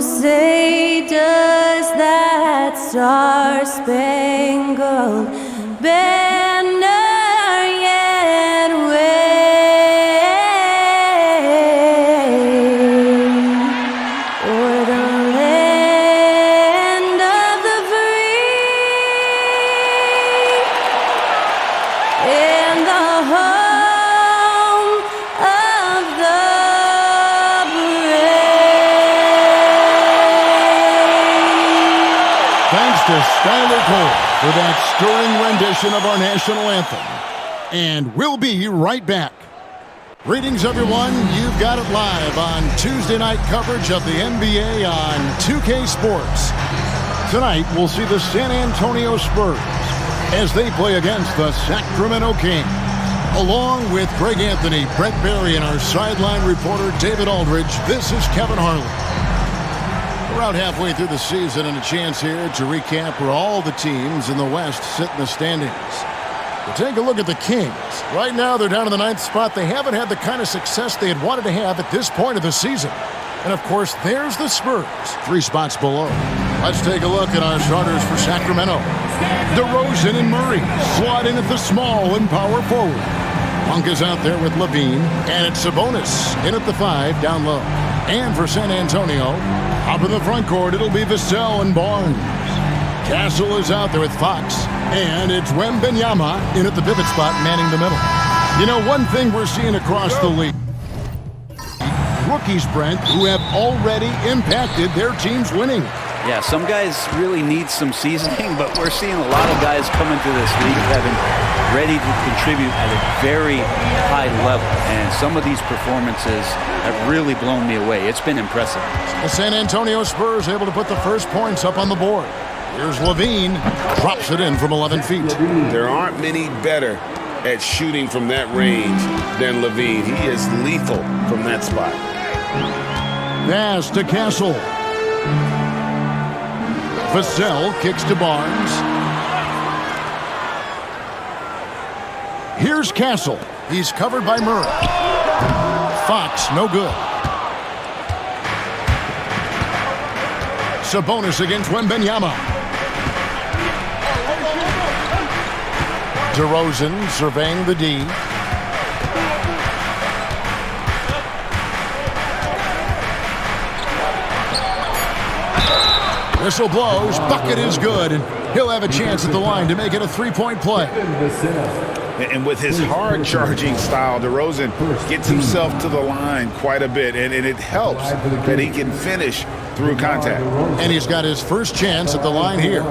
say, does that star-spangled banner yet wave o'er the land of the free and the home of the brave? Thanks to Skylar Cole for that stirring rendition of our national anthem. And we'll be right back. Greetings, everyone. You've got it live on Tuesday night coverage of the NBA on 2K Sports. Tonight, we'll see the San Antonio Spurs as they play against the Sacramento Kings. Along with Greg Anthony, Brett Barry, and our sideline reporter, David Aldridge, this is Kevin Harlan. Around halfway through the season and a chance here to recap where all the teams in the West sit in the standings. We'll take a look at the Kings. Right now, they're down in the 9th spot. They haven't had the kind of success they had wanted to have at this point of the season. And, of course, there's the Spurs, 3 spots below. Let's take a look at our starters for Sacramento. DeRozan and Murray slot in at the small and power forward. Monk is out there with Lavine, and it's Sabonis in at the 5 down low. And for San Antonio, up in the front court, it'll be Vassell and Barnes. Castle is out there with Fox, and it's Wembanyama in at the pivot spot, manning the middle. You know, one thing we're seeing across the league, rookies, Brent, who have already impacted their team's winning. Yeah, some guys really need some seasoning, but we're seeing a lot of guys come into this league having ready to contribute at a very high level, and some of these performances have really blown me away. It's been impressive. The San Antonio Spurs able to put the first points up on the board. Here's Lavine, drops it in from 11 feet. There aren't many better at shooting from that range than Lavine. He is lethal from that spot. Pass to Castle. Vassell kicks to Barnes. Here's Castle. He's covered by Murray. Fox, no good. Sabonis against Wembanyama. DeRozan surveying the D. Whistle blows, bucket is good, and he'll have a chance at the line to make it a 3-point play. And with his hard-charging style, DeRozan gets himself to the line quite a bit, and it helps that he can finish through contact. And he's got his first chance at the line here.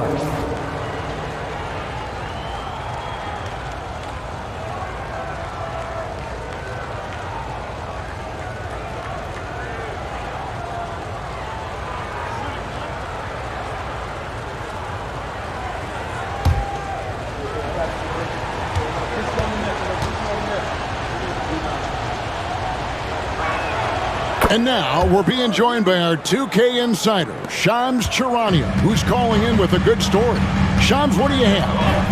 And now we're being joined by our 2K insider, Shams Charania, who's calling in with a good story. Shams, what do you have?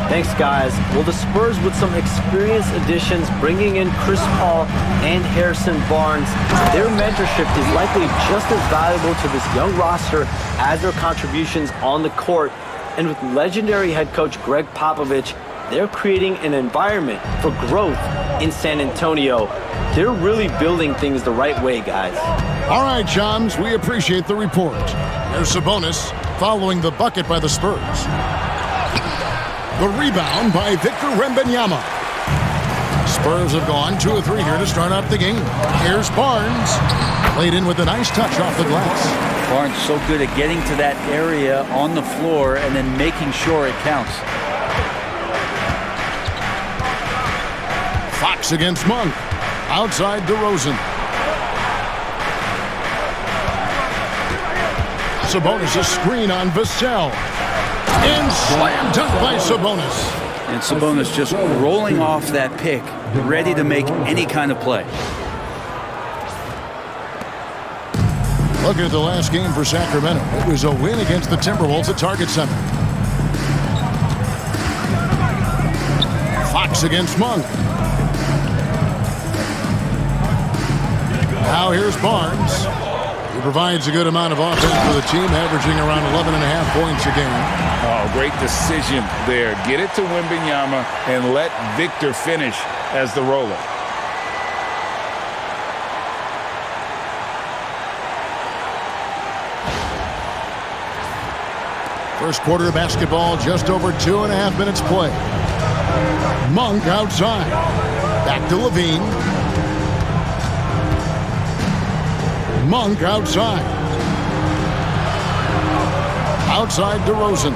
Thanks, guys. Well, the Spurs with some experienced additions, bringing in Chris Paul and Harrison Barnes. Their mentorship is likely just as valuable to this young roster as their contributions on the court. And with legendary head coach Greg Popovich, they're creating an environment for growth in San Antonio. They're really building things the right way, guys. All right, Shams, we appreciate the report. There's Sabonis following the bucket by the Spurs. The rebound by Victor Wembanyama. Spurs have gone 2 of 3 here to start out the game. Here's Barnes. Played in with a nice touch off the glass. Barnes so good at getting to that area on the floor and then making sure it counts. Fox against Monk. Outside DeRozan. Sabonis a screen on Vassell. And slam dunk by Sabonis. And Sabonis just rolling off that pick, ready to make any kind of play. Looking at the last game for Sacramento, it was a win against the Timberwolves at Target Center. Fox against Monk. Now here's Barnes. He provides a good amount of offense for the team, averaging around 11.5 points a game. Oh, great decision there. Get it to Wembanyama and let Victor finish as the roller. First quarter of basketball, just over 2.5 minutes play. Monk outside. Back to Lavine. Monk outside. Outside DeRozan.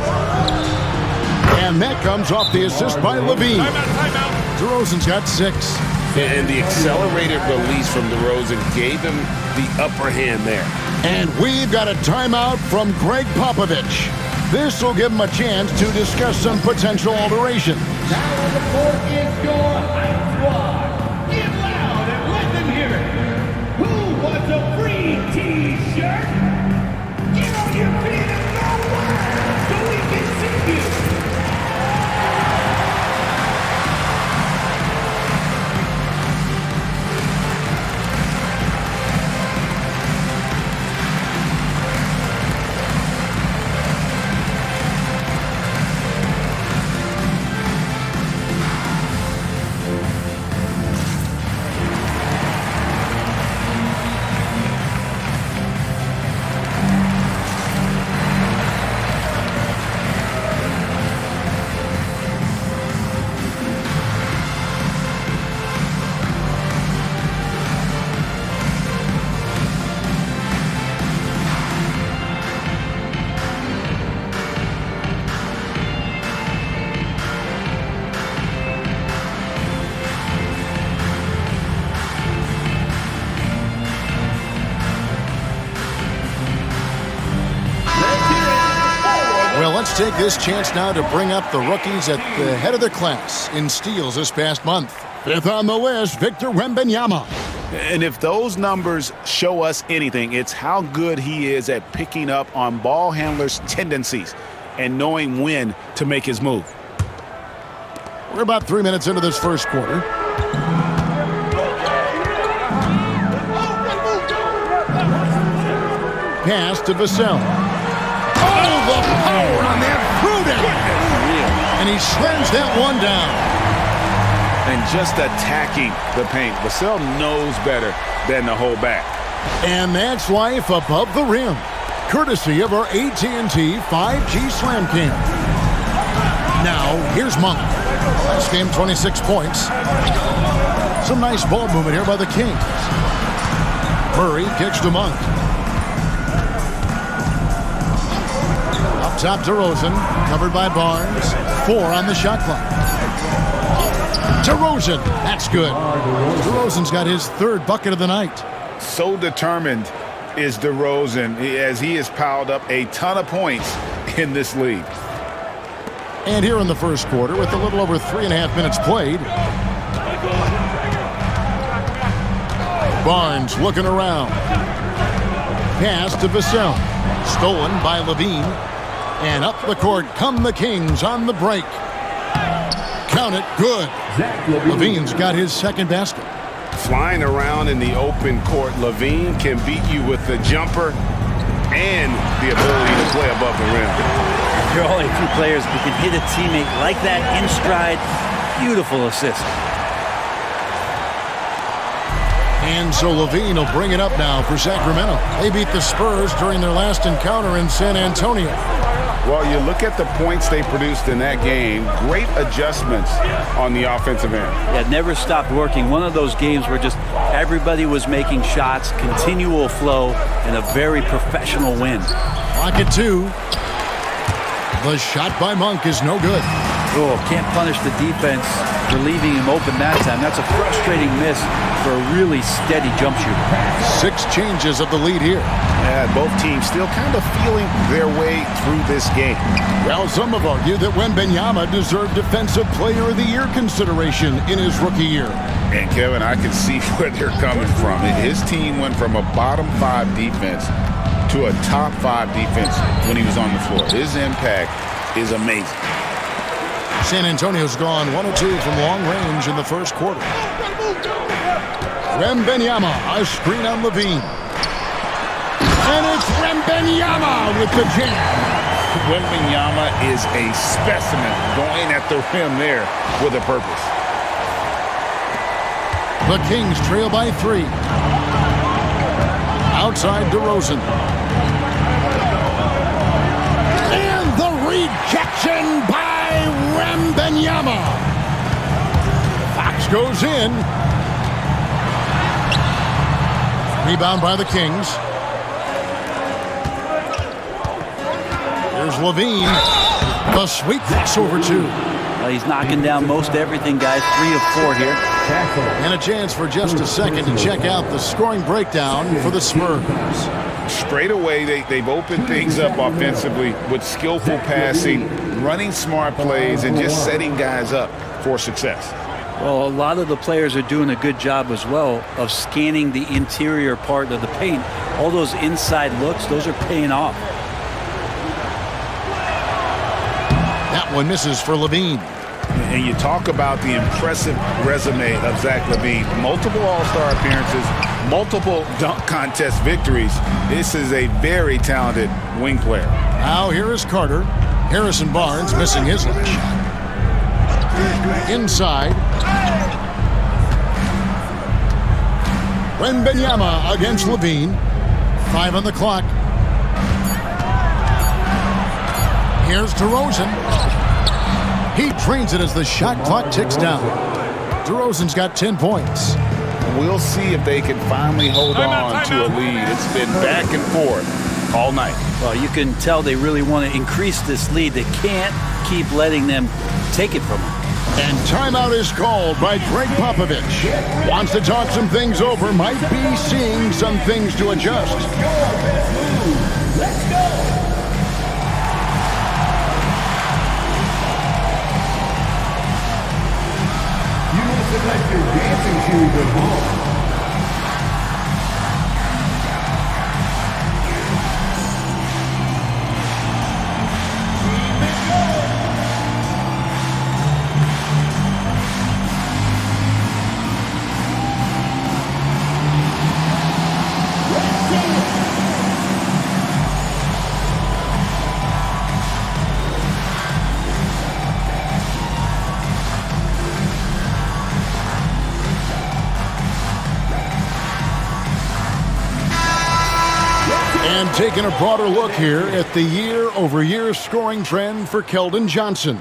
And that comes off the assist by Lavine. DeRozan's got 6. And the accelerated release from DeRozan gave him the upper hand there. And we've got a timeout from Greg Popovich. This will give him a chance to discuss some potential alterations. Now on the court is your hype squad. Get loud and let them hear it. Who wants a free T-shirt? Get on your feet and go wild so we can see you. Well, let's take this chance now to bring up the rookies at the head of their class in steals this past month. Fifth on the list, Victor Wembanyama. And if those numbers show us anything, it's how good he is at picking up on ball handlers' tendencies and knowing when to make his move. We're about 3 minutes into this first quarter. Pass to Vassell. Oh, the power on that prudent! And he slams that one down. And just attacking the paint. Vassell knows better than to hold back. And that's life above the rim, courtesy of our AT&T 5G Slam Cam. Now, here's Monk. Last game, 26 points. Some nice ball movement here by the Kings. Murray kicks to Monk. Up top, DeRozan, covered by Barnes. 4 on the shot clock. DeRozan, that's good. DeRozan's got his 3rd bucket of the night. So determined is DeRozan as he has piled up a ton of points in this league. And here in the first quarter, with a little over 3.5 minutes played, Barnes looking around. Pass to Vassell. Stolen by Lavine. And up the court come the Kings on the break. Count it, good. Lavine's got his 2nd basket. Flying around in the open court, Lavine can beat you with the jumper and the ability to play above the rim. There are only a few players who can hit a teammate like that in stride. Beautiful assist. And so Lavine will bring it up now for Sacramento. They beat the Spurs during their last encounter in San Antonio. Well, you look at the points they produced in that game, great adjustments on the offensive end. Yeah, never stopped working. One of those games where just everybody was making shots, continual flow, and a very professional win. Pocket 2. The shot by Monk is no good. Oh, can't punish the defense for leaving him open that time. That's a frustrating miss for a really steady jump shooter. 6 changes of the lead here. Yeah, both teams still kind of feeling their way through this game. Well, some have argued that Wembanyama deserved Defensive Player of the Year consideration in his rookie year. And Kevin, I can see where they're coming from. His team went from a bottom 5 defense to a top 5 defense when he was on the floor. His impact is amazing. San Antonio's gone 1 of 2 from long range in the first quarter. Wembanyama, a screen on Lavine. Wembanyama with the jam. Wembanyama is a specimen going at the rim there with a purpose. The Kings trail by 3. Outside DeRozan. And the rejection by Wembanyama. Fox goes in. Rebound by the Kings. Here's Lavine. The sweep pass over 2. He's knocking down most everything, guys. 3 of 4 here. And a chance for just a second to check out the scoring breakdown for the Spurs. Straight away, they've opened things up offensively with skillful passing, running smart plays, and just setting guys up for success. Well, a lot of the players are doing a good job as well of scanning the interior part of the paint. All those inside looks, those are paying off. That one misses for Lavine. And you talk about the impressive resume of Zach Lavine. Multiple All-Star appearances, multiple dunk contest victories. This is a very talented wing player. Now here is Carter. Harrison Barnes missing his last shot. Inside. Wembanyama against Lavine. 5 on the clock. Here's DeRozan. He drains it as the shot clock ticks down. DeRozan's got 10 points. We'll see if they can finally hold on to a lead. It's been back and forth all night. Well, you can tell they really want to increase this lead. They can't keep letting them take it from them. And timeout is called by Greg Popovich. Wants to talk some things over. Might be seeing some things to adjust. Let's go. You must have left your dancing shoes at home. And taking a broader look here at the year-over-year scoring trend for Keldon Johnson.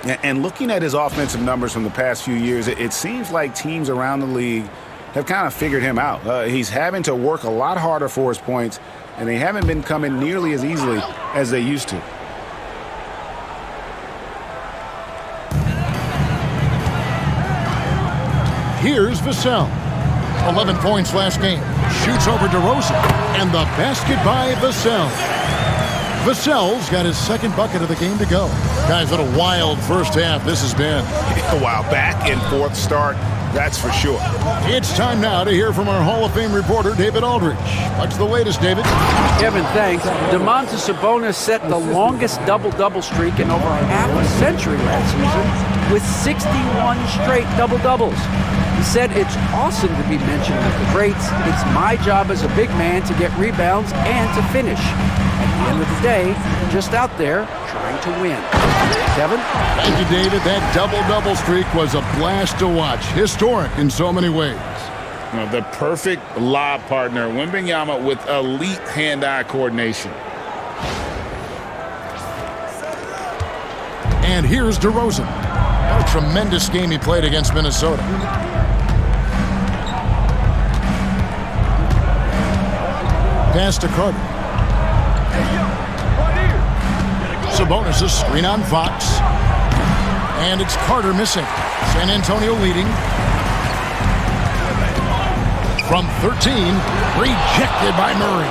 And looking at his offensive numbers from the past few years, it seems like teams around the league have kind of figured him out. He's having to work a lot harder for his points, and they haven't been coming nearly as easily as they used to. Here's Vassell. 11 points last game. Shoots over DeRozan. And the basket by Vassell. Vassell's got his second bucket of the game to go. Guys, what a wild first half this has been. Wow, back and forth start, that's for sure. It's time now to hear from our Hall of Fame reporter, David Aldridge. What's the latest, David? Kevin, thanks. Domantas Sabonis set the longest double-double streak in over half a century last season with 61 straight double-doubles. He said, "It's awesome to be mentioned with the greats. It's my job as a big man to get rebounds and to finish. At the end of the day, just out there trying to win." Kevin? Thank you, David. That double-double streak was a blast to watch. Historic in so many ways. The perfect lob partner, Wembanyama, with elite hand-eye coordination. And here's DeRozan. What a tremendous game he played against Minnesota. Pass to Carter. Sabonis a screen on Fox. And it's Carter missing. San Antonio leading. From 13, rejected by Murray.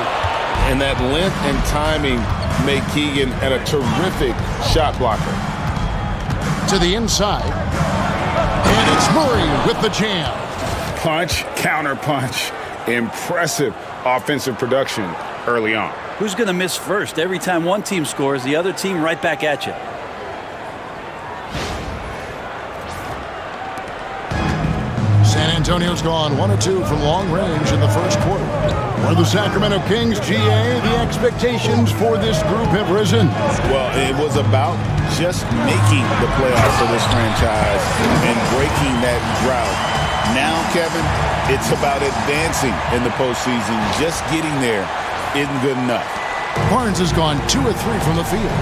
And that length and timing make Keegan a terrific shot blocker. To the inside. And it's Murray with the jam. Punch, counter punch. Impressive offensive production early on. Who's going to miss first? Every time one team scores, the other team right back at you. San Antonio's gone 1 of 2 from long range in the first quarter. For the Sacramento Kings, GA, the expectations for this group have risen. Well, it was about just making the playoffs for this franchise and breaking that drought. Now, Kevin, it's about advancing in the postseason. Just getting there isn't good enough. Barnes has gone 2 of 3 from the field.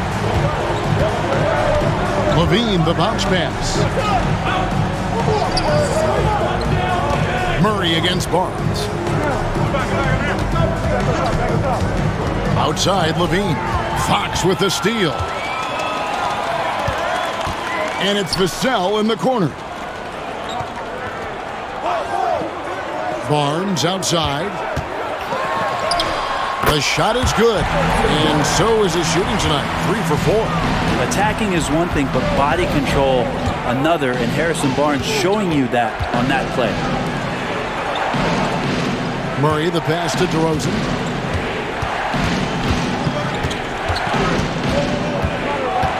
Lavine, the bounce pass. Murray against Barnes. Outside, Lavine. Fox with the steal. And it's Vassell in the corner. Barnes outside. The shot is good, and so is his shooting tonight. 3 for 4. Attacking is one thing, but body control another, and Harrison Barnes showing you that on that play. Murray, the pass to DeRozan.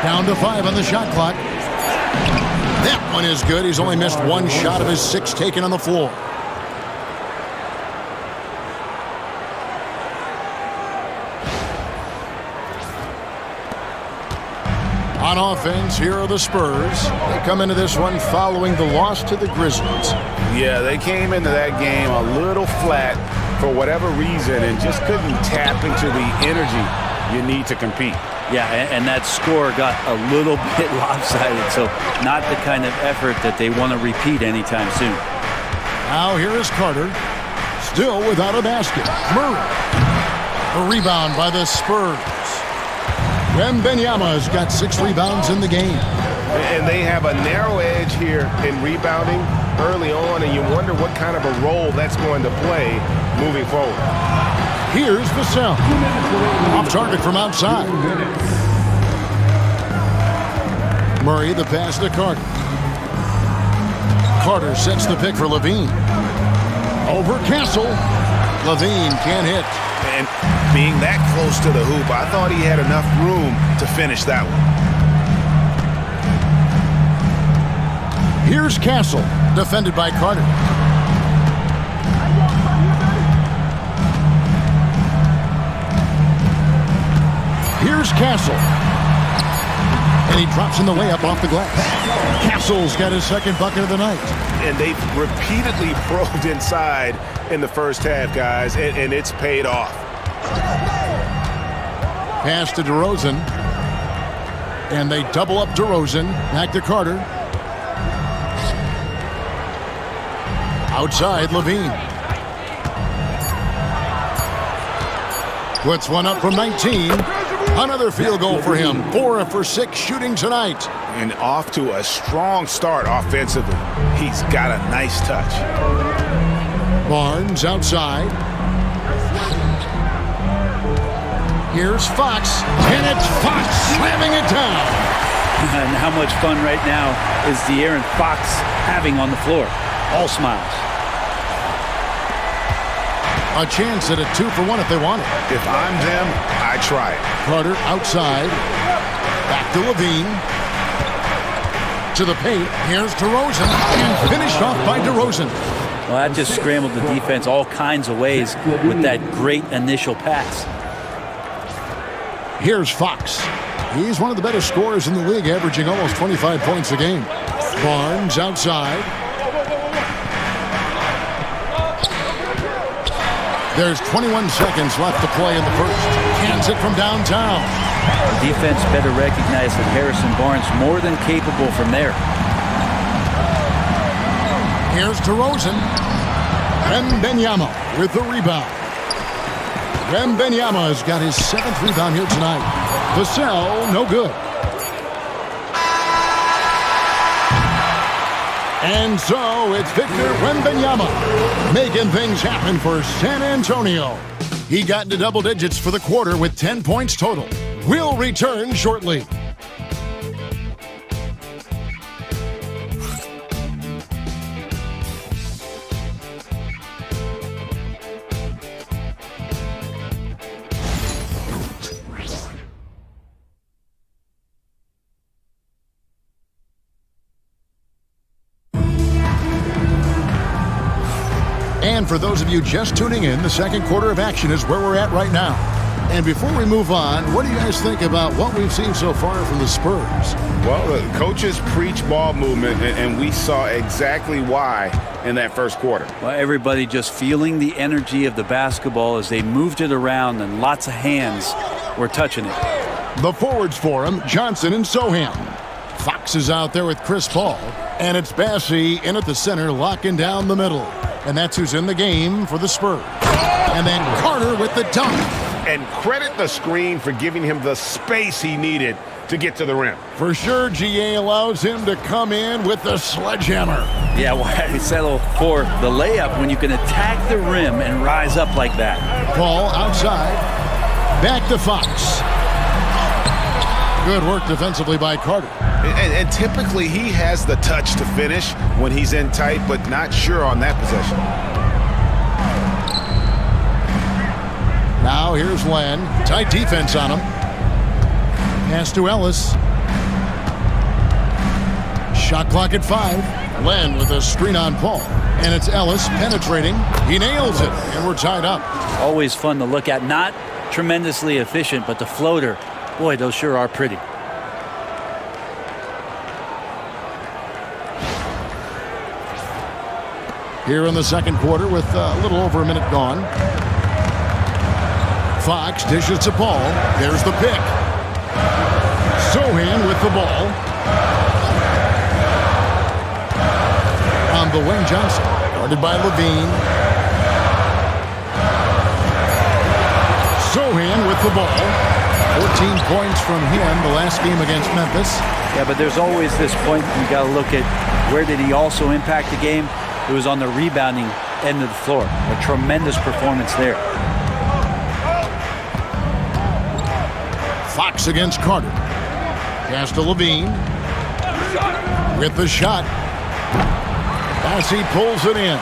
Down to 5 on the shot clock. That one is good. He's only missed 1 shot of his 6 taken on the floor. On offense, here are the Spurs. They come into this one following the loss to the Grizzlies. Yeah, they came into that game a little flat for whatever reason and just couldn't tap into the energy you need to compete. Yeah, and that score got a little bit lopsided, so not the kind of effort that they want to repeat anytime soon. Now here is Carter, still without a basket. Murray. A rebound by the Spurs. Wembanyama's got 6 rebounds in the game. And they have a narrow edge here in rebounding early on, and you wonder what kind of a role that's going to play moving forward. Here's Vassell. Off target from outside. Murray, the pass to Carter. Carter sets the pick for Lavine. Over Castle. Lavine can't hit. And being that close to the hoop, I thought he had enough room to finish that one. Here's Castle, defended by Carter. Here's Castle. And he drops in the layup off the glass. Castle's got his 2nd bucket of the night. And they've repeatedly probed inside in the first half, guys, and it's paid off. Pass to DeRozan. And they double up DeRozan. Back to Carter. Outside, Lavine. Puts one up from 19. Another field goal for him. 4 for 6 shooting tonight. And off to a strong start offensively. He's got a nice touch. Barnes outside. Here's Fox. And it's Fox slamming it down. And how much fun right now is De'Aaron Fox having on the floor? All smiles. A chance at a 2 for 1 if they want it. If I'm them, I try it. Carter outside. Back to Lavine. To the paint. Here's DeRozan. And finished off by DeRozan. Well, that just scrambled the defense all kinds of ways with that great initial pass. Here's Fox. He's one of the better scorers in the league, averaging almost 25 points a game. Barnes outside. There's 21 seconds left to play in the first. Cans it from downtown. The defense better recognize that Harrison Barnes more than capable from there. Here's DeRozan. Wembanyama with the rebound. Wembanyama's got his 7th rebound here tonight. Vassell, no good. And so it's Victor Wembanyama making things happen for San Antonio. He got into double digits for the quarter with 10 points total. We'll return shortly. for those of you just tuning in, the second quarter of action is where we're at right now. And before we move on, what do you guys think about what we've seen so far from the Spurs? Well, the coaches preach ball movement, and we saw exactly why in that first quarter. Well, everybody just feeling the energy of the basketball as they moved it around, and lots of hands were touching it. The forwards for him, Johnson and Sohan. Fox is out there with Chris Paul. And it's Bassey in at the center, locking down the middle. And that's who's in the game for the Spurs. And then Carter with the dunk. And credit the screen for giving him the space he needed to get to the rim. For sure, GA allows him to come in with the sledgehammer. Yeah, why settle for the layup when you can attack the rim and rise up like that? Paul outside. Back to Fox. Good work defensively by Carter. And typically he has the touch to finish when he's in tight, but not sure on that possession. Now here's Len. Tight defense on him. Pass to Ellis. Shot clock at 5. Len with a screen on Paul. And it's Ellis penetrating. He nails it, and we're tied up. Always fun to look at. Not tremendously efficient, but the floater, boy, those sure are pretty. Here in the second quarter with a little over a minute gone. Fox dishes to Paul. There's the pick. Sohan with the ball. On the wing, Johnson. Guarded by Lavine. Sohan with the ball. 14 points from him the last game against Memphis. Yeah, but there's always this point you got to look at where did he also impact the game. It was on the rebounding end of the floor. A tremendous performance there. Fox against Carter. Pass to Lavine. With the shot. Bassey pulls it in.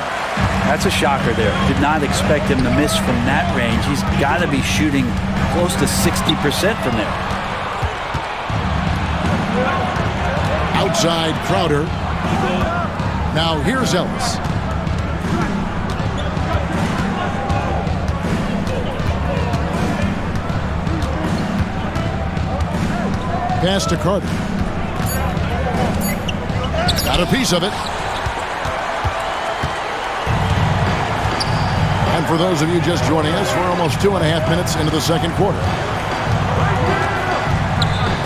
That's a shocker there. Did not expect him to miss from that range. He's got to be shooting close to 60% from there. Outside Crowder. Now here's Ellis. Pass to Carter. Got a piece of it. And for those of you just joining us, we're almost 2.5 minutes into the second quarter.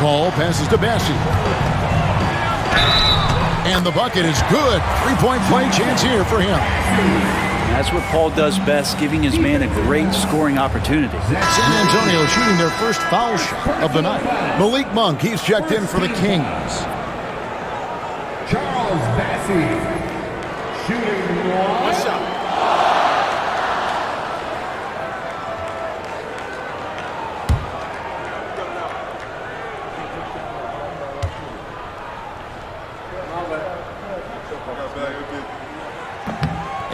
Paul passes to Bassey. And the bucket is good. 3-point play chance here for him. That's what Paul does best, giving his man a great scoring opportunity. San Antonio shooting their first foul shot of the night. Malik Monk, he's checked in for the Kings. Charles Bassey, shooting one. What's up?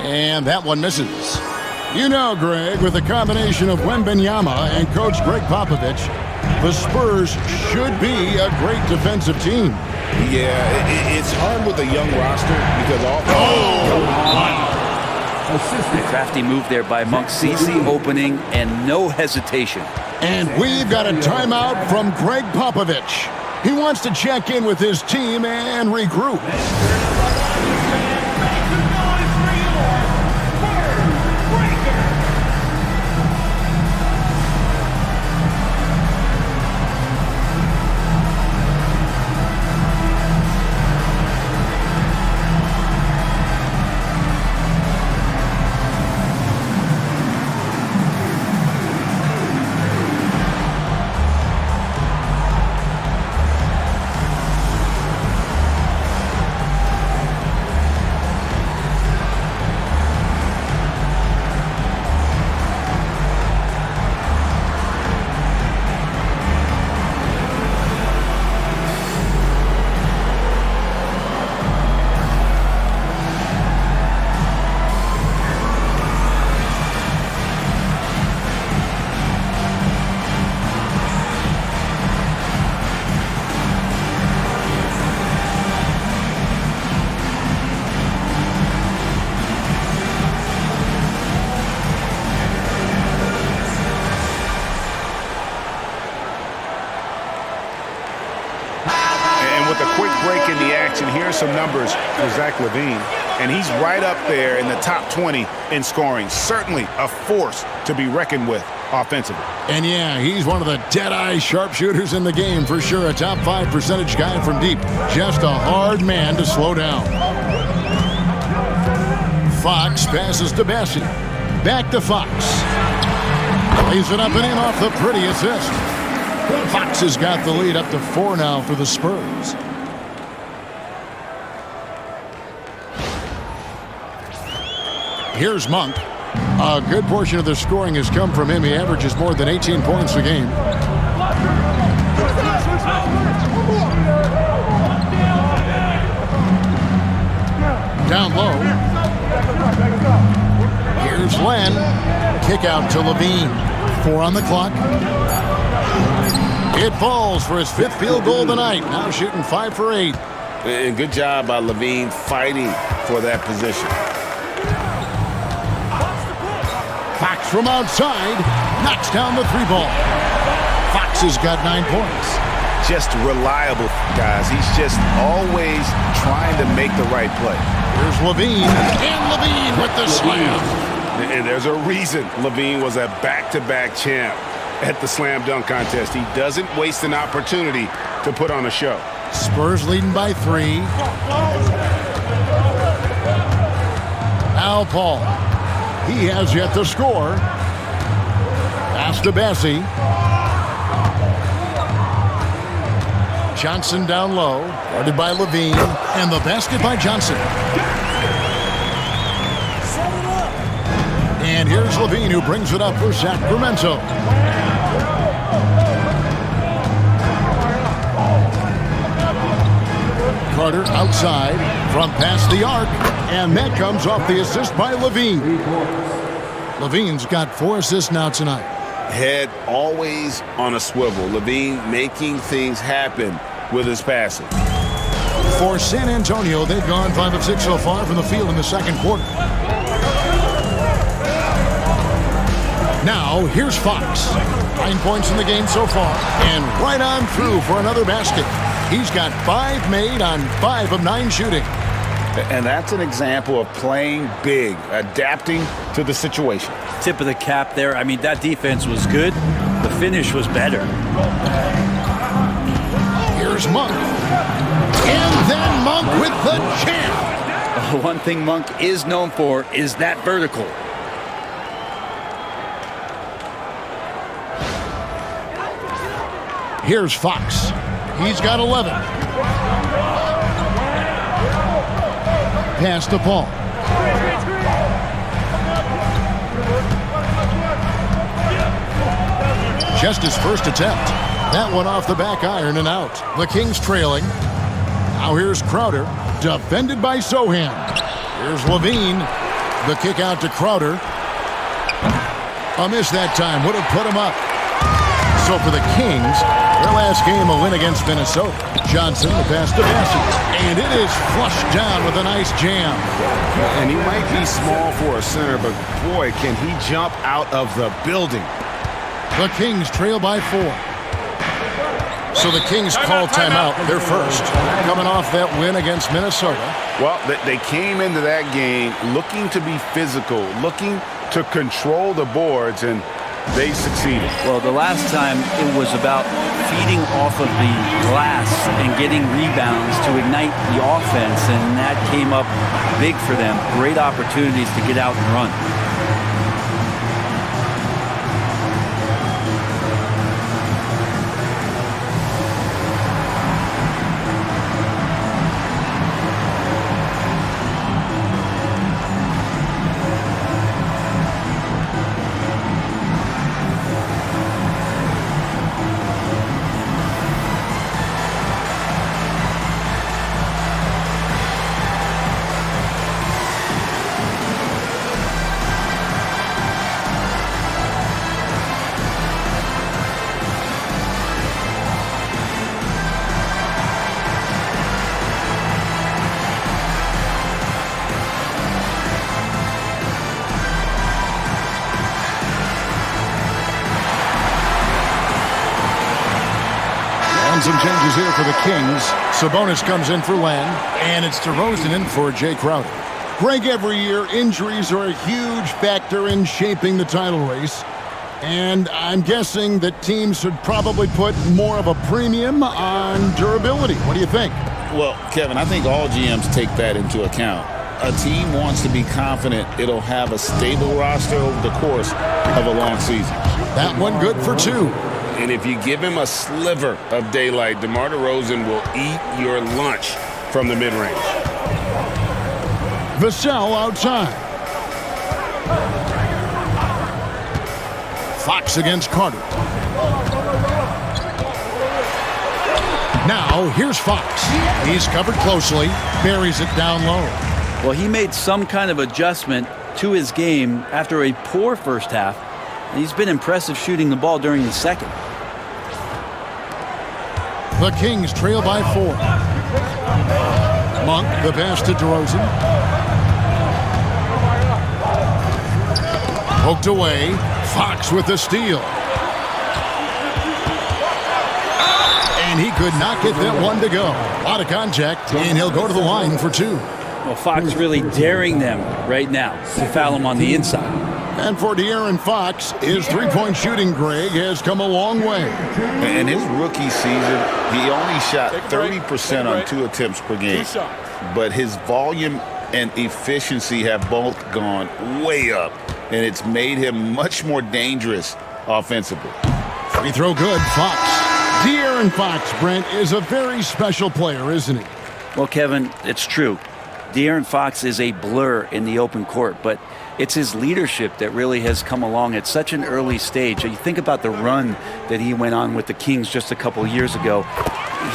And that one misses. You know, Greg, with the combination of Wembanyama and Coach Greg Popovich, the Spurs should be a great defensive team. Yeah, it's hard with a young roster because all. Crafty move there by Monk. CC opening and no hesitation. And we've got a timeout from Greg Popovich. He wants to check in with his team and regroup. with a quick break in the action, here's some numbers for Zach Lavine. And he's right up there in the top 20 in scoring. Certainly a force to be reckoned with offensively. And yeah, he's one of the dead-eye sharpshooters in the game for sure. A top 5 percentage guy from deep. Just a hard man to slow down. Fox passes to Bessie. Back to Fox. Lays it up and in off the pretty assist. Fox has got the lead up to 4 now for the Spurs. Here's Monk. A good portion of the scoring has come from him. He averages more than 18 points a game. Down low. Here's Len. Kick out to Lavine. 4 on the clock. It falls for his 5th field goal tonight. Now shooting 5 for 8. And good job by Lavine fighting for that position. Fox from outside knocks down the 3 ball. Fox has got 9 points. Just reliable, guys. He's just always trying to make the right play. Here's Lavine, and Lavine with the slam. And there's a reason Lavine was a back-to-back champ at the slam dunk contest. He doesn't waste an opportunity to put on a show. Spurs leading by 3. Al Paul. He has yet to score. Pass to Bessie. Johnson down low. Guarded by Lavine. And the basket by Johnson. And here's Lavine who brings it up for Sacramento. Carter outside from past the arc. And that comes off the assist by Lavine. Lavine's got 4 assists now tonight. Head always on a swivel. Lavine making things happen with his passing. For San Antonio, they've gone 5 of 6 so far from the field in the second quarter. Now, here's Fox. 9 points in the game so far, and right on through for another basket. He's got 5 made on 5 of 9 shooting. And that's an example of playing big, adapting to the situation. Tip of the cap there. I mean, that defense was good. The finish was better. Here's Monk. And then Monk with the jam. One thing Monk is known for is that vertical. Here's Fox. He's got 11. Pass to Paul. Just his first attempt. That one off the back iron and out. The Kings trailing. Now here's Crowder. Defended by Sohan. Here's Lavine. The kick out to Crowder. A miss that time. Would have put him up. So for the Kings, their last game a win against Minnesota. Johnson, the pass to Bessie. And it is flushed down with a nice jam. And he might be small for a center, but boy, can he jump out of the building. The Kings trail by 4. So the Kings call timeout, their first, coming off that win against Minnesota. Well, they came into that game looking to be physical, looking to control the boards, and they succeeded. Well, the last time it was about feeding off of the glass and getting rebounds to ignite the offense, and that came up big for them. Great opportunities to get out and run. And some changes here for the Kings. Sabonis comes in for Len, and it's DeRozan in for Jay Crowder. Greg, every year, injuries are a huge factor in shaping the title race. And I'm guessing that teams should probably put more of a premium on durability. What do you think? Well, Kevin, I think all GMs take that into account. A team wants to be confident it'll have a stable roster over the course of a long season. That one good for 2. And if you give him a sliver of daylight, DeMar DeRozan will eat your lunch from the mid-range. Vassell outside. Fox against Carter. Now, here's Fox. He's covered closely, buries it down low. Well, he made some kind of adjustment to his game after a poor first half. He's been impressive shooting the ball during the second. The Kings trail by 4. Monk, the pass to DeRozan. Poked away. Fox with the steal. And he could not get that one to go. A lot of contact, and he'll go to the line for 2. Well, Fox really daring them right now to foul him on the inside. And for De'Aaron Fox, his three-point shooting, Greg, has come a long way. In his rookie season, he only shot 30% on 2 attempts per game. But his volume and efficiency have both gone way up, and it's made him much more dangerous offensively. Free throw good, Fox. De'Aaron Fox, Brent, is a very special player, isn't he? Well, Kevin, it's true. De'Aaron Fox is a blur in the open court, but it's his leadership that really has come along at such an early stage. You think about the run that he went on with the Kings just a couple years ago.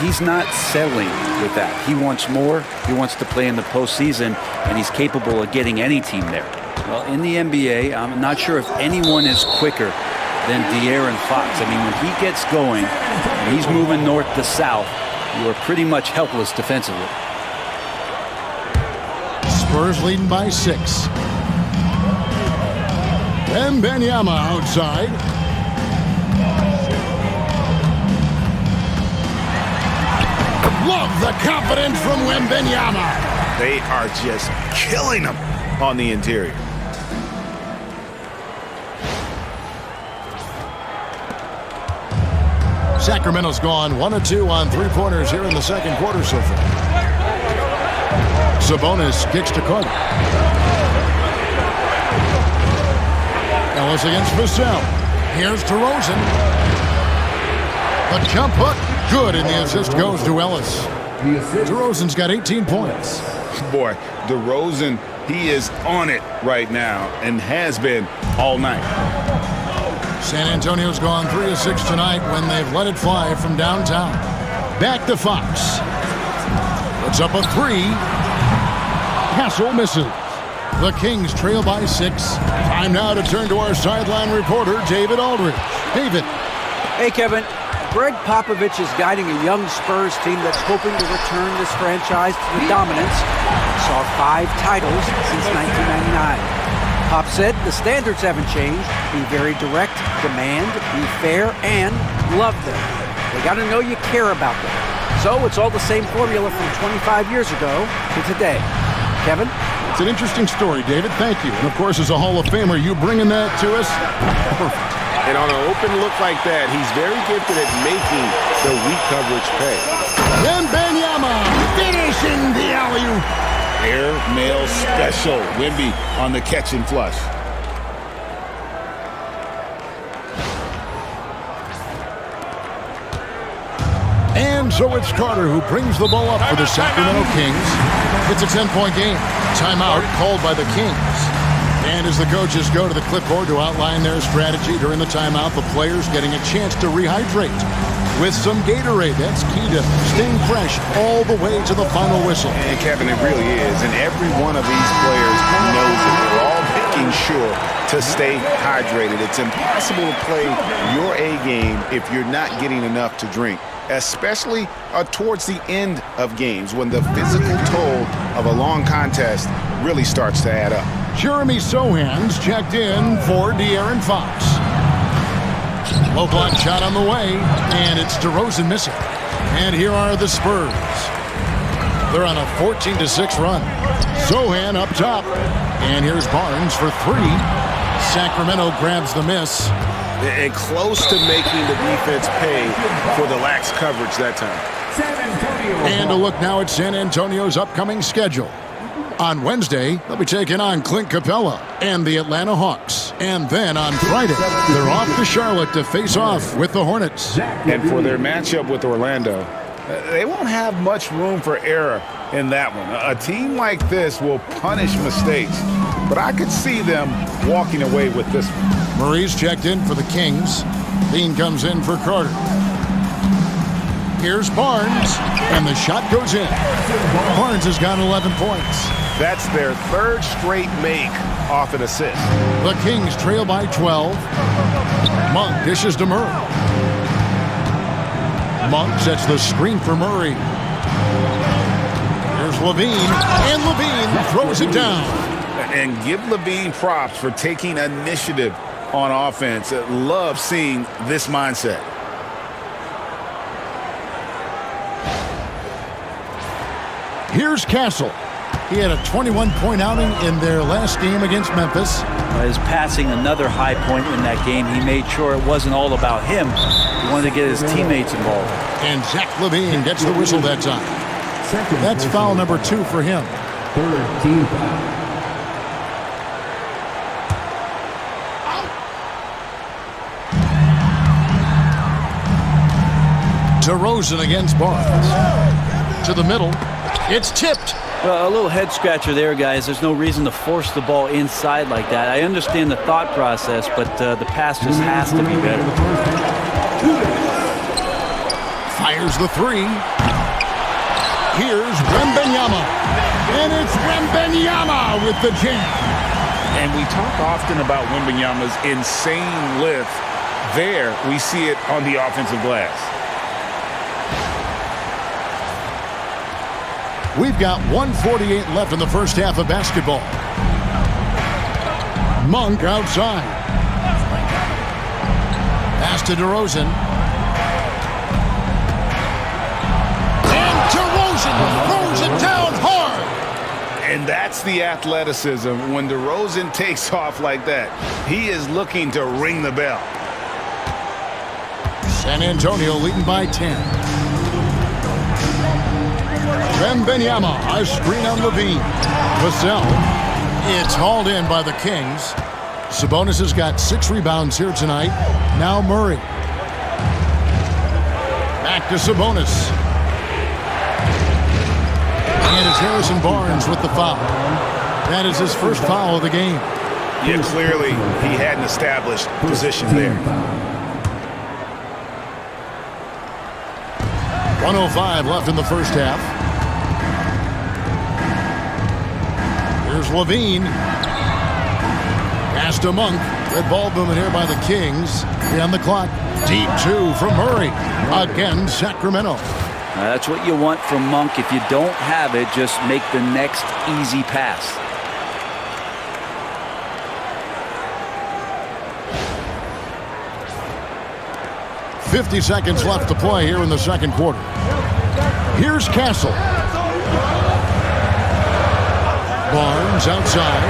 He's not settling with that. He wants more. He wants to play in the postseason, and he's capable of getting any team there. Well, in the NBA, I'm not sure if anyone is quicker than De'Aaron Fox. I mean, when he gets going and he's moving north to south, you are pretty much helpless defensively. Spurs leading by 6. Wembanyama outside. Love the confidence from Wembanyama. They are just killing them on the interior. Sacramento's gone 1 of 2 on 3-pointers here in the second quarter so far. Sabonis kicks to Carter. Ellis against Vassell. Here's DeRozan. The jump hook, good, and the assist goes to Ellis. DeRozan's got 18 points. Boy, DeRozan, he is on it right now and has been all night. San Antonio's gone 3 of 6 tonight when they've let it fly from downtown. Back to Fox. Puts up a 3. Hassel misses. The Kings trail by 6. Time now to turn to our sideline reporter, David Aldridge. David. Hey, Kevin. Greg Popovich is guiding a young Spurs team that's hoping to return this franchise to the dominance. Saw 5 titles since 1999. Pop said the standards haven't changed. Be very direct, demand, be fair, and love them. They got to know you care about them. So it's all the same formula from 25 years ago to today. Kevin? It's an interesting story, David. Thank you. And, of course, as a Hall of Famer, you bringing that to us? Perfect. And on an open look like that, he's very gifted at making the weak coverage pay. Wembanyama finishing the alley-oop. Air mail special. Wemby on the catch and flush. And so it's Carter who brings the ball up for the Sacramento Kings. It's a 10-point game. Timeout called by the Kings. And as the coaches go to the clipboard to outline their strategy during the timeout, the players getting a chance to rehydrate with some Gatorade. That's key to staying fresh all the way to the final whistle. And Kevin, it really is. And every one of these players knows that they're all making sure to stay hydrated. It's impossible to play your A game if you're not getting enough to drink, especially towards the end of games when the physical toll of a long contest really starts to add up. Jeremy Sohan's checked in for De'Aaron Fox. Low block shot on the way, and it's DeRozan missing. And here are the Spurs. They're on a 14-6 run. Sohan up top. And here's Barnes for three. Sacramento grabs the miss. And close to making the defense pay for the lax coverage that time. And a look now at San Antonio's upcoming schedule. On Wednesday, they'll be taking on Clint Capella and the Atlanta Hawks. And then on Friday, they're off to Charlotte to face off with the Hornets. And for their matchup with Orlando, they won't have much room for error in that one. A team like this will punish mistakes, but I could see them walking away with this one. Murray's checked in for the Kings. Lavine comes in for Carter. Here's Barnes, and the shot goes in. Barnes has got 11 points. That's their third straight make off an assist. The Kings trail by 12. Monk dishes to Murray. Monk sets the screen for Murray. Here's Lavine, and Lavine throws it down. And give Lavine props for taking initiative on offense. Love seeing this mindset. Here's Castle. He had a 21-point outing in their last game against Memphis. His passing another high point in that game. He made sure it wasn't all about him. He wanted to get his teammates involved. And Zach Lavine gets the whistle that time. That's foul number 2 for him. Third team foul. DeRozan against Barnes. To the middle. It's tipped. Well, a little head scratcher there, guys. There's no reason to force the ball inside like that. I understand the thought process, but the pass just has to be better. Fires the three. Here's Wembanyama. And it's Wembanyama with the jam. And we talk often about Wembanyama's insane lift. There, we see it on the offensive glass. We've got 1:48 left in the first half of basketball. Monk outside. Pass to DeRozan. And DeRozan throws it down hard. And that's the athleticism. When DeRozan takes off like that, he is looking to ring the bell. San Antonio leading by 10. Wembanyama, a screen on Lavine. Vassell. It's hauled in by the Kings. Sabonis has got 6 rebounds here tonight. Now Murray. Back to Sabonis. And it's Harrison Barnes with the foul. That is his first foul of the game. Yeah, clearly he had an established position there. 1:05 left in the first half. Here's Lavine. Pass to Monk. Red ball movement here by the Kings. On the clock. Deep 2 from Murray. Again, Sacramento. That's what you want from Monk. If you don't have it, just make the next easy pass. .50 seconds left to play here in the second quarter. Here's Castle. Barnes outside.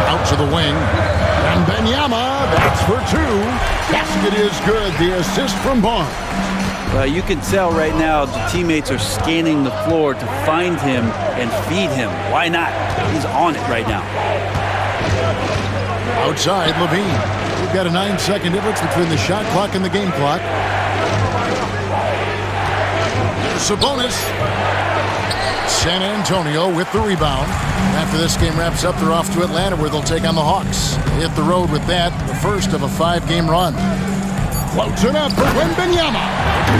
Out to the wing. And Wembanyama, that's for 2. Basket is good. The assist from Barnes. You can tell right now the teammates are scanning the floor to find him and feed him. Why not? He's on it right now. Outside, Lavine. We've got a 9-second difference between the shot clock and the game clock. Sabonis. San Antonio with the rebound. After this game wraps up, they're off to Atlanta where they'll take on the Hawks. They hit the road with that, the first of a 5-game run. Floats it up for Wembanyama.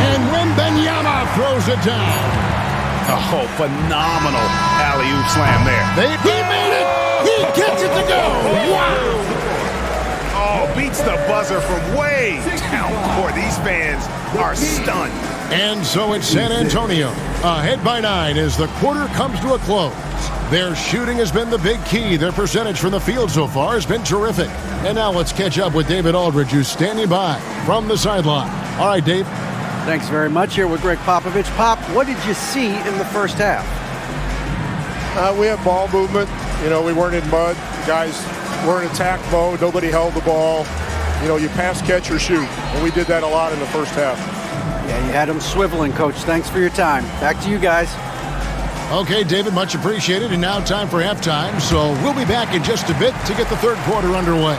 And Wembanyama throws it down. Oh, phenomenal alley-oop slam there. He made it. He gets it to go. Wow. Oh, beats the buzzer from way down court. These fans are stunned. And so it's San Antonio, ahead by 9 as the quarter comes to a close. Their shooting has been the big key. Their percentage from the field so far has been terrific. And now let's catch up with David Aldridge, who's standing by from the sideline. All right, Dave. Thanks very much. Here with Greg Popovich. Pop, what did you see in the first half? We had ball movement. You know, we weren't in mud. The guys were in attack mode. Nobody held the ball. You know, you pass, catch, or shoot. And we did that a lot in the first half. Yeah, you had them swiveling, Coach. Thanks for your time. Back to you guys. Okay, David, much appreciated. And now time for halftime. So we'll be back in just a bit to get the third quarter underway.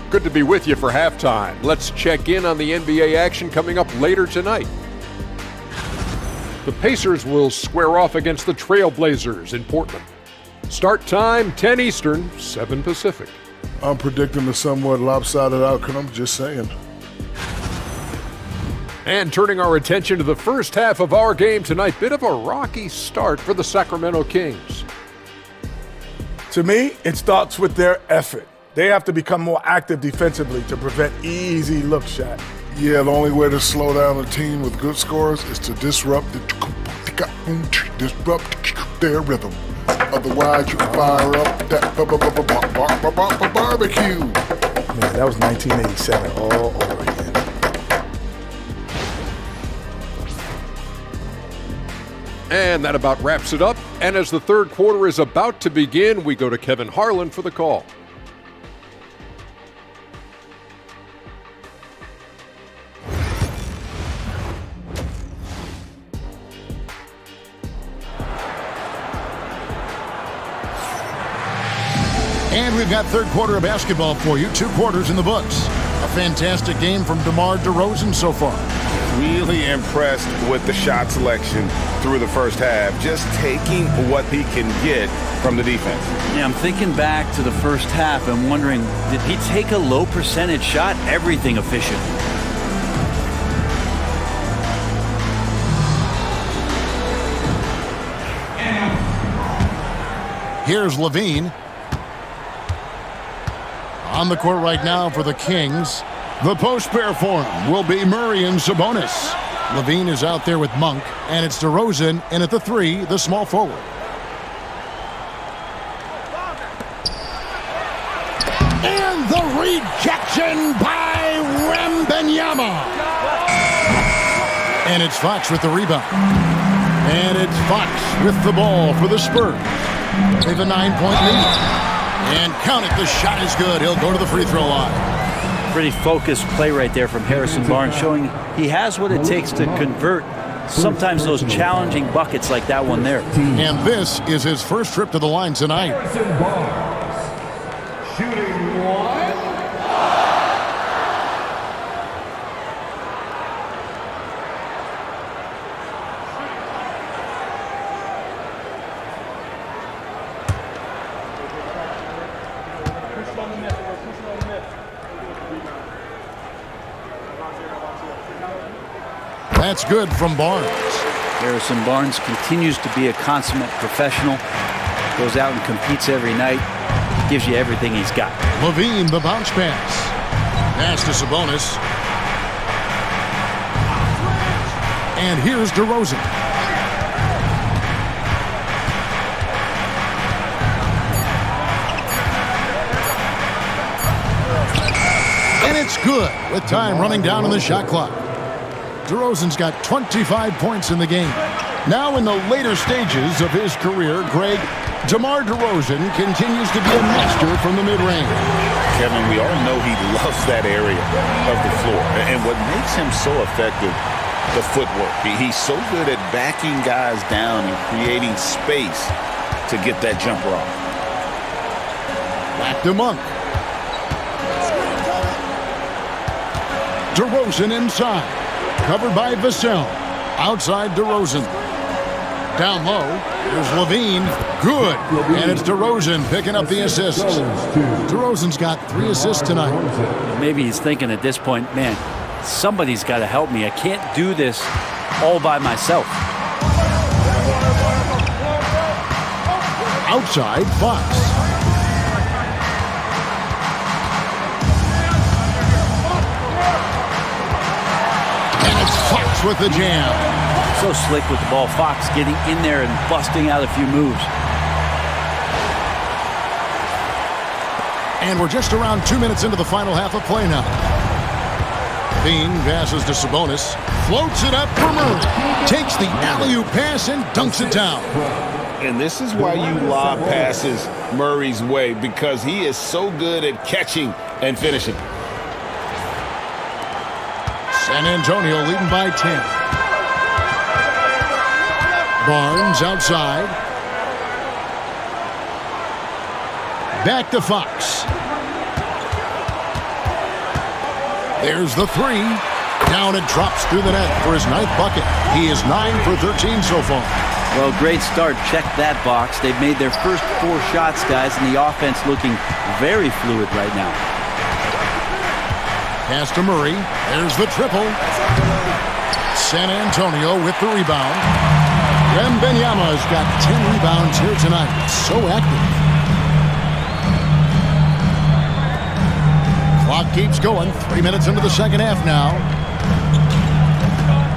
Good to be with you for halftime. Let's check in on the NBA action coming up later tonight. The Pacers will square off against the Trailblazers in Portland. Start time 10 Eastern, 7 Pacific. I'm predicting a somewhat lopsided outcome, just saying. And turning our attention to the first half of our game tonight, bit of a rocky start for the Sacramento Kings. To me, it starts with their effort. They have to become more active defensively to prevent easy look shots. Yeah, the only way to slow down a team with good scores is to disrupt their rhythm. Otherwise, you fire up that barbecue. Man, that was 1987 all over again. And that about wraps it up. And as the third quarter is about to begin, we go to Kevin Harlan for the call. And we've got third quarter of basketball for you. 2 quarters in the books. A fantastic game from DeMar DeRozan so far. Really impressed with the shot selection through the first half. Just taking what he can get from the defense. Yeah, I'm thinking back to the first half and wondering, did he take a low percentage shot? Everything efficient. Here's Lavine. On the court right now for the Kings. The post pair for him will be Murray and Sabonis. Lavine is out there with Monk, and it's DeRozan in at the 3, the small forward. And the rejection by Wembanyama. And it's Fox with the rebound. And it's Fox with the ball for the Spurs. They have a 9-point lead. And count it, the shot is good. He'll go to the free throw line. Pretty focused play right there from Harrison Barnes, showing he has what it takes to convert sometimes those challenging buckets like that one there. And this is his first trip to the line tonight. Harrison Barnes, shooting 1. That's good from Barnes. Harrison Barnes continues to be a consummate professional. Goes out and competes every night. Gives you everything he's got. Lavine, the bounce pass. Pass to Sabonis. And here's DeRozan. And it's good with time running down on the shot clock. DeRozan's got 25 points in the game. Now in the later stages of his career, Greg, DeMar DeRozan continues to be a master from the mid-range. Kevin, we all know he loves that area of the floor. And what makes him so effective, the footwork. He's so good at backing guys down and creating space to get that jumper off. Back to Monk. DeRozan inside. Covered by Vassell. Outside DeRozan. Down low. Here's Lavine. Good. And it's DeRozan picking up the assist. DeRozan's got 3 assists tonight. Maybe he's thinking at this point, man, somebody's got to help me. I can't do this all by myself. Outside, Fox. And it's Fox with the jam. So slick with the ball. Fox getting in there and busting out a few moves. And we're just around 2 minutes into the final half of play now. Lavine passes to Sabonis. Floats it up for Murray. Takes the alley-oop pass and dunks it down. And this is why you lob passes Murray's way, because he is so good at catching and finishing. San Antonio leading by 10. Barnes outside. Back to Fox. There's the three. Down and drops through the net for his 9th bucket. He is 9 for 13 so far. Well, great start. Check that box. They've made their first 4 shots, guys, and the offense looking very fluid right now. Pass to Murray. There's the triple. San Antonio with the rebound. Wembanyama's got 10 rebounds here tonight. So active. Clock keeps going. 3 minutes into the second half now.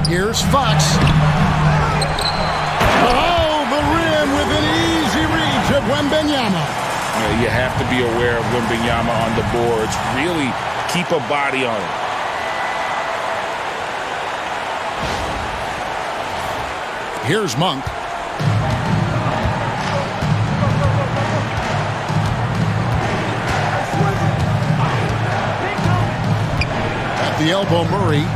Here's Fox. Oh, the rim with an easy reach of Wembanyama. You have to be aware of Wembanyama on the boards. Really keep a body on it. Here's Monk. At the elbow, Murray.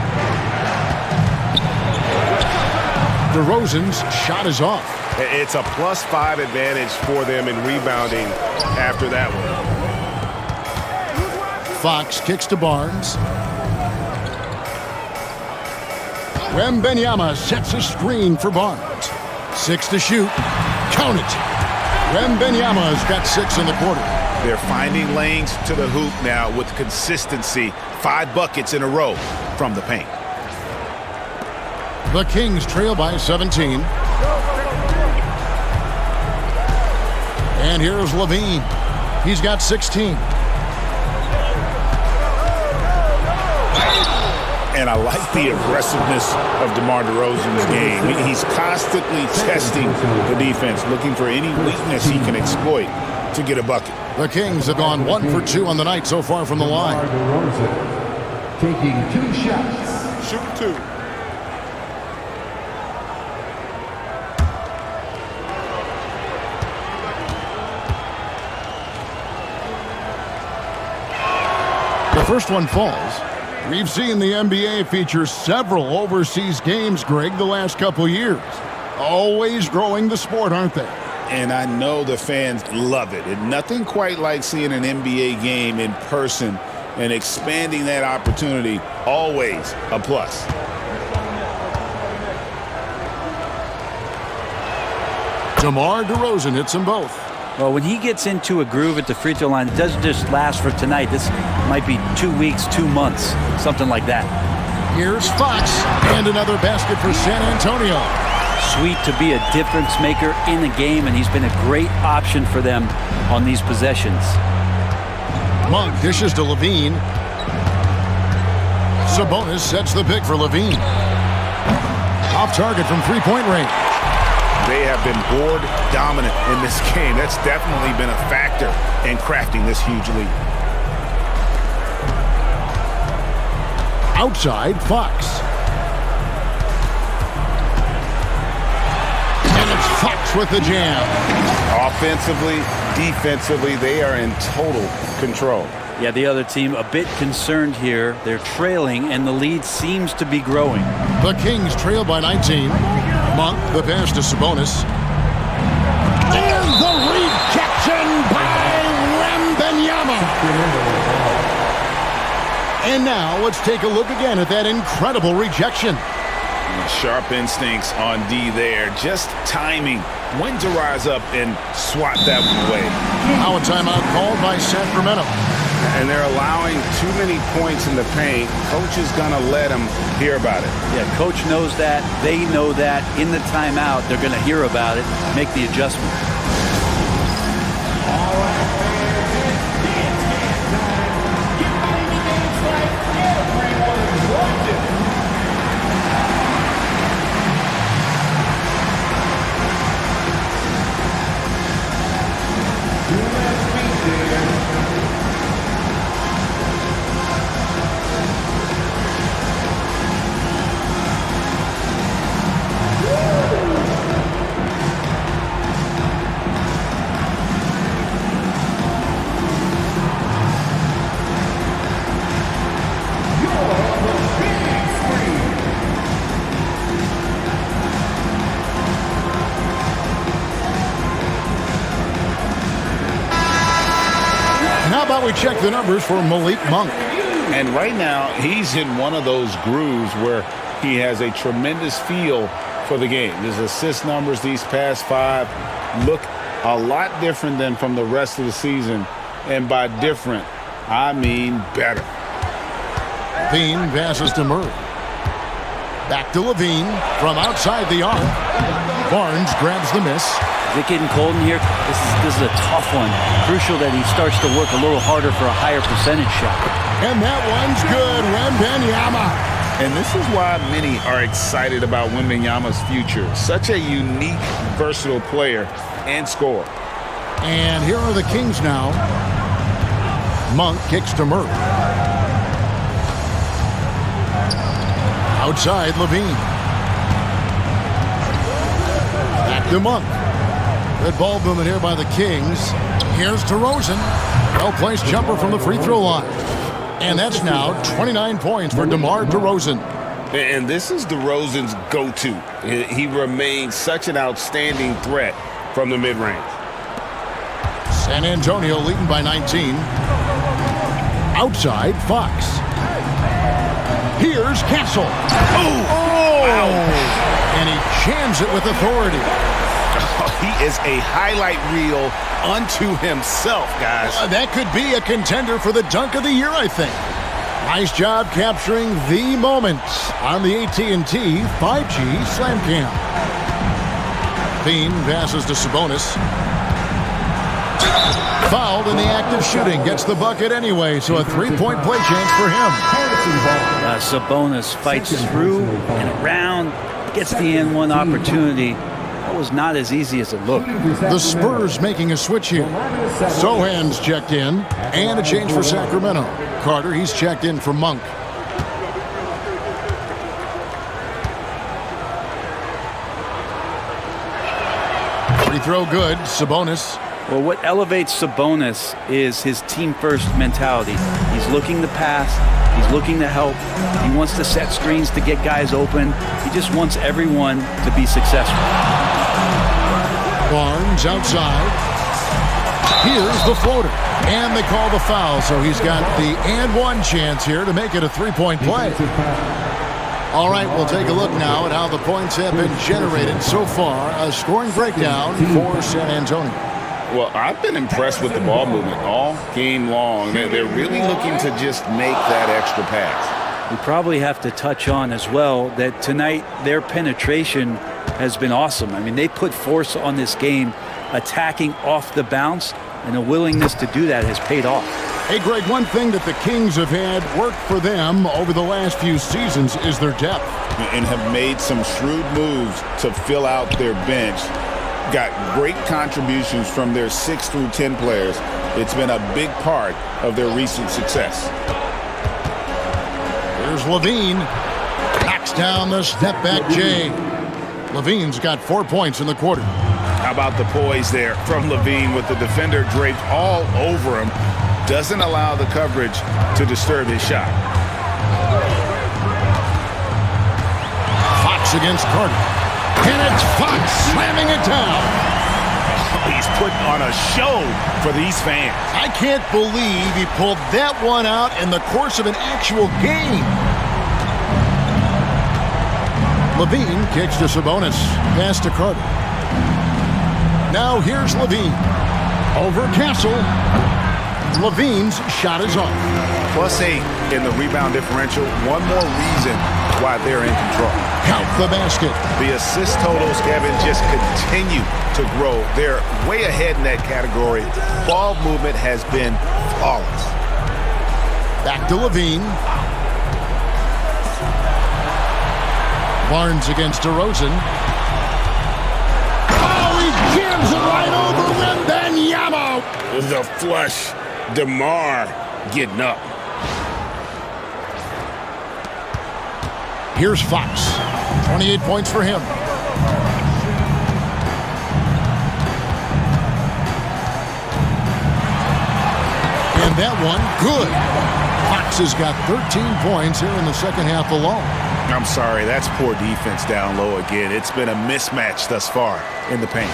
DeRozan's shot is off. It's a +5 advantage for them in rebounding after that one. Fox kicks to Barnes. Wembanyama sets a screen for Barnes. 6 to shoot. Count it. Wembanyama's got 6 in the quarter. They're finding lanes to the hoop now with consistency. 5 buckets in a row from the paint. The Kings trail by 17. And here's Lavine. He's got 16. And I like the aggressiveness of DeMar DeRozan's game. He's constantly testing the defense, looking for any weakness he can exploit to get a bucket. The Kings have gone 1 for 2 on the night so far from the line. Taking 2 shots. Shoot 2. The first one falls. We've seen the NBA feature several overseas games, Greg, the last couple years. Always growing the sport, aren't they? And I know the fans love it. And nothing quite like seeing an NBA game in person and expanding that opportunity, always a plus. DeMar DeRozan hits them both. Well, when he gets into a groove at the free throw line, it doesn't just last for tonight. This might be 2 weeks, 2 months, something like that. Here's Fox, and another basket for San Antonio. Sweet to be a difference maker in the game, and he's been a great option for them on these possessions. Monk dishes to Lavine. Sabonis sets the pick for Lavine. Off target from three-point range. They have been board dominant in this game. That's definitely been a factor in crafting this huge lead. Outside, Fox. And it's Fox with the jam. Offensively, defensively, they are in total control. Yeah, the other team a bit concerned here. They're trailing, and the lead seems to be growing. The Kings trail by 19. Monk, the pass to Sabonis. And the rejection by Wembanyama. And now let's take a look again at that incredible rejection. Sharp instincts on D there. Just timing when to rise up and swat that one away. Now a timeout called by Sacramento. And they're allowing too many points in the paint. Coach is going to let them hear about it. Yeah, coach knows that. They know that. In the timeout, they're going to hear about it, make the adjustment. All right, fans, it's game time. Get ready to dance like everyone watching. We check the numbers for Malik Monk. And right now, he's in one of those grooves where he has a tremendous feel for the game. His assist numbers these past 5 look a lot different than from the rest of the season. And by different, I mean better. Lavine passes to Murray. Back to Lavine from outside the arc. Barnes grabs the miss. Is it getting cold in here? This is a tough one. Crucial that he starts to work a little harder for a higher percentage shot. And that one's good. Wembanyama. And this is why many are excited about Wembanyama's future. Such a unique, versatile player and scorer. And here are the Kings now. Monk kicks to Murray. Outside, Lavine. Back to Monk. Good ball movement here by the Kings. Here's DeRozan. Well-placed jumper from the free throw line. And that's now 29 points for DeMar DeRozan. And this is DeRozan's go-to. He remains such an outstanding threat from the mid-range. San Antonio leading by 19. Outside, Fox. Here's Castle. Oh! And he jams it with authority. He is a highlight reel unto himself, guys. That could be a contender for the dunk of the year, I think. Nice job capturing the moment on the AT&T 5G Slam Cam. Lavine passes to Sabonis. Fouled in the act of shooting. Gets the bucket anyway, so a three-point play chance for him. Sabonis fights through and around, gets the N1 opportunity. That was not as easy as it looked. The Spurs making a switch here. Sohan's checked in, and a change for Sacramento. Carter, he's checked in for Monk. Free throw good, Sabonis. Well, what elevates Sabonis is his team-first mentality. He's looking to pass. He's looking to help. He wants to set screens to get guys open. He just wants everyone to be successful. Barnes outside. Here's the floater. And they call the foul, so he's got the and one chance here to make it a three-point play. All right, we'll take a look now at how the points have been generated so far. A scoring breakdown for San Antonio. Well, I've been impressed with the ball movement all game long. They're really looking to just make that extra pass. We probably have to touch on as well that tonight their penetration has been awesome. I mean, they put force on this game, attacking off the bounce, and the willingness to do that has paid off. Hey, Greg, one thing that the Kings have had work for them over the last few seasons is their depth. And have made some shrewd moves to fill out their bench. Got great contributions from their 6 through 10 players. It's been a big part of their recent success. Here's Lavine. Knocks down the step-back J. Lavine's got 4 points in the quarter. How about the poise there from Lavine with the defender draped all over him. Doesn't allow the coverage to disturb his shot. Fox against Carter. And it's Fox slamming it down. He's putting on a show for these fans. I can't believe he pulled that one out in the course of an actual game. Lavine kicks to Sabonis. Pass to Carter. Now here's Lavine. Over Castle. Lavine's shot is off. +8 in the rebound differential. One more reason why they're in control. Count the basket. The assist totals, Kevin, just continue to grow. They're way ahead in that category. Ball movement has been flawless. Back to Lavine. Barnes against DeRozan. Oh, he jams it right over Wembanyama. The flush. DeMar getting up. Here's Fox. 28 points for him. And that one, good. Fox has got 13 points here in the second half alone. I'm sorry, that's poor defense down low again. It's been a mismatch thus far in the paint.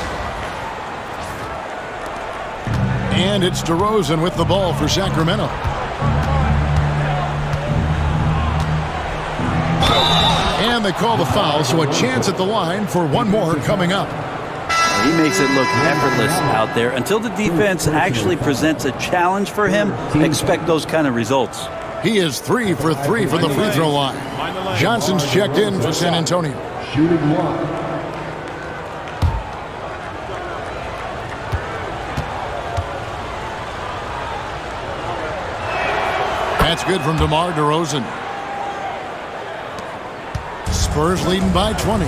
And it's DeRozan with the ball for Sacramento. And they call the foul, so a chance at the line for one more coming up. He makes it look effortless out there. Until the defense actually presents a challenge for him, expect those kind of results. He is 3 for 3 from the free throw line. Johnson's checked in for San Antonio. Shooting one. That's good from DeMar DeRozan. Spurs leading by 20.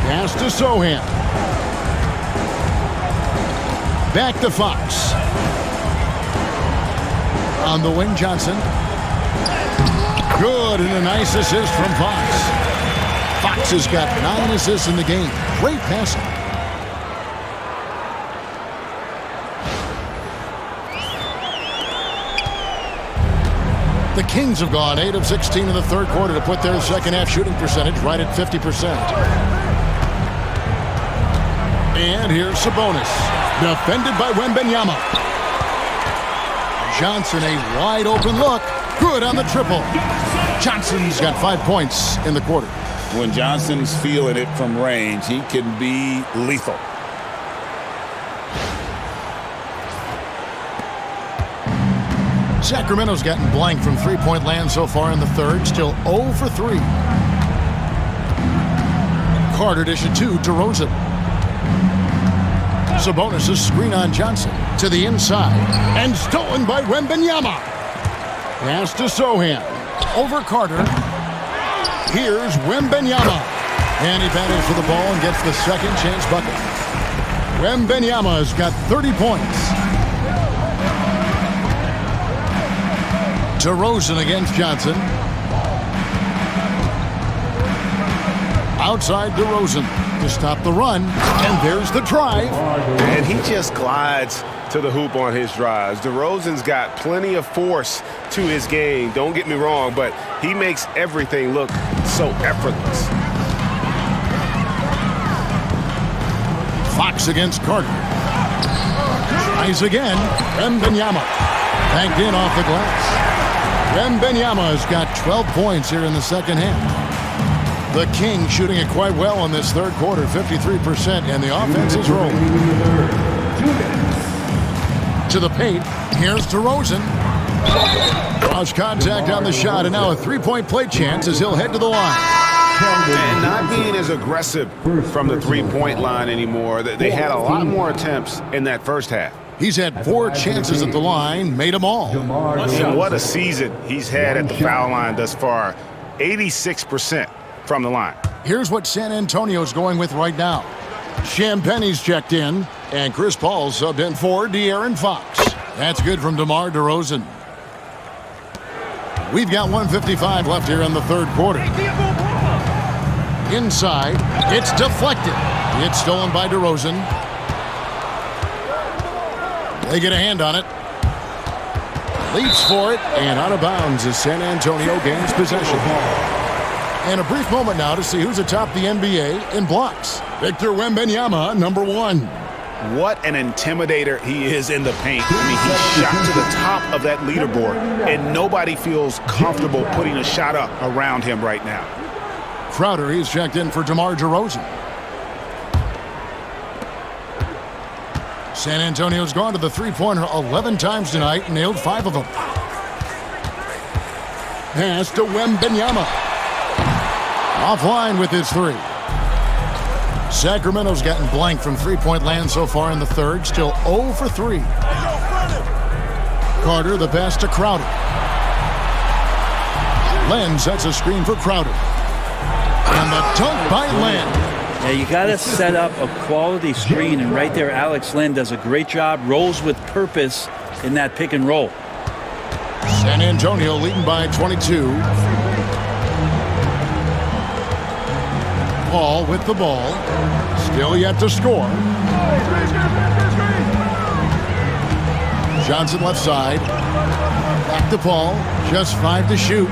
Pass to Sohan. Back to Fox. On the wing, Johnson. Good, and a nice assist from Fox. Fox has got 9 assists in the game. Great passing. The Kings have gone 8 of 16 in the third quarter to put their second half shooting percentage right at 50%. And here's Sabonis. Defended by Wembanyama. Johnson, a wide open look. Good on the triple. Johnson's got 5 points in the quarter. When Johnson's feeling it from range, he can be lethal. Sacramento's gotten blank from three-point land so far in the third. Still 0 for 3. Carter dishes to DeRozan. Sabonis' screen on Johnson to the inside and stolen by Wembanyama. Pass to Sohan. Over Carter. Here's Wembanyama. And he battles for the ball and gets the second chance bucket. Wembanyama's got 30 points. DeRozan against Johnson. Outside DeRozan to stop the run. And there's the drive. And he just glides to the hoop on his drives. DeRozan's got plenty of force to his game. Don't get me wrong, but he makes everything look so effortless. Fox against Carter. Tries again. Wembanyama. Banked in off the glass. Wembanyama has got 12 points here in the second half. The Kings shooting it quite well in this third quarter, 53%, and the offense is rolling. To the paint, here's DeRozan. Draws contact on the shot, and now a three-point play chance as he'll head to the line. And not being as aggressive from the three-point line anymore. They had a lot more attempts in that first half. He's had 4 chances at the line, made them all. And what a season he's had at the foul line thus far. 86% from the line. Here's what San Antonio's going with right now. Champagne's checked in, and Chris Paul subbed in for De'Aaron Fox. That's good from DeMar DeRozan. We've got 1:55 left here in the third quarter. Inside, it's deflected. It's stolen by DeRozan. They get a hand on it. Leaps for it, and out of bounds as San Antonio gains possession. And a brief moment now to see who's atop the NBA in blocks. Victor Wembanyama, number 1. What an intimidator he is in the paint. I mean, he's shot to the top of that leaderboard, and nobody feels comfortable putting a shot up around him right now. Crowder, he's checked in for DeMar DeRozan. San Antonio's gone to the three-pointer 11 times tonight and nailed 5 of them. Pass to Wembanyama. Offline with his 3. Sacramento's gotten blank from three-point land so far in the third. Still 0 for 3. Carter, the pass to Crowder. Len sets a screen for Crowder. And the dunk by Len. Yeah, you got to set up a quality screen, and right there, Alex Len does a great job, rolls with purpose in that pick and roll. San Antonio leading by 22. Paul with the ball. Still yet to score. Johnson left side. Back to Paul. Just 5 to shoot.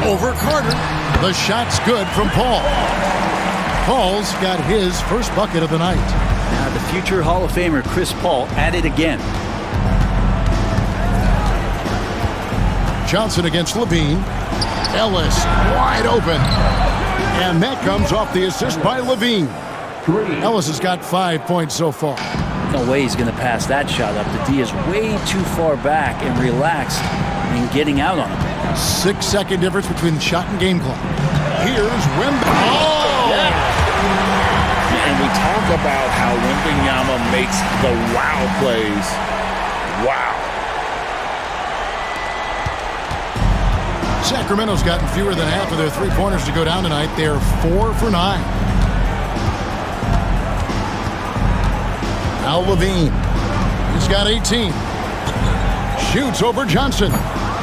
Over Carter. The shot's good from Paul. Paul's got his first bucket of the night. Now the future Hall of Famer Chris Paul at it again. Johnson against Lavine. Ellis wide open. And that comes off the assist by Lavine. Ellis has got 5 points so far. No way he's going to pass that shot up. The D is way too far back and relaxed in getting out on him. 6-second difference between shot and game clock. Here's Wembanyama. Oh! Yeah. And we talk about how Wembanyama makes the wow plays. Wow. Sacramento's gotten fewer than half of their three-pointers to go down tonight. They're 4 for 9. Now Lavine. He's got 18. Shoots over Johnson.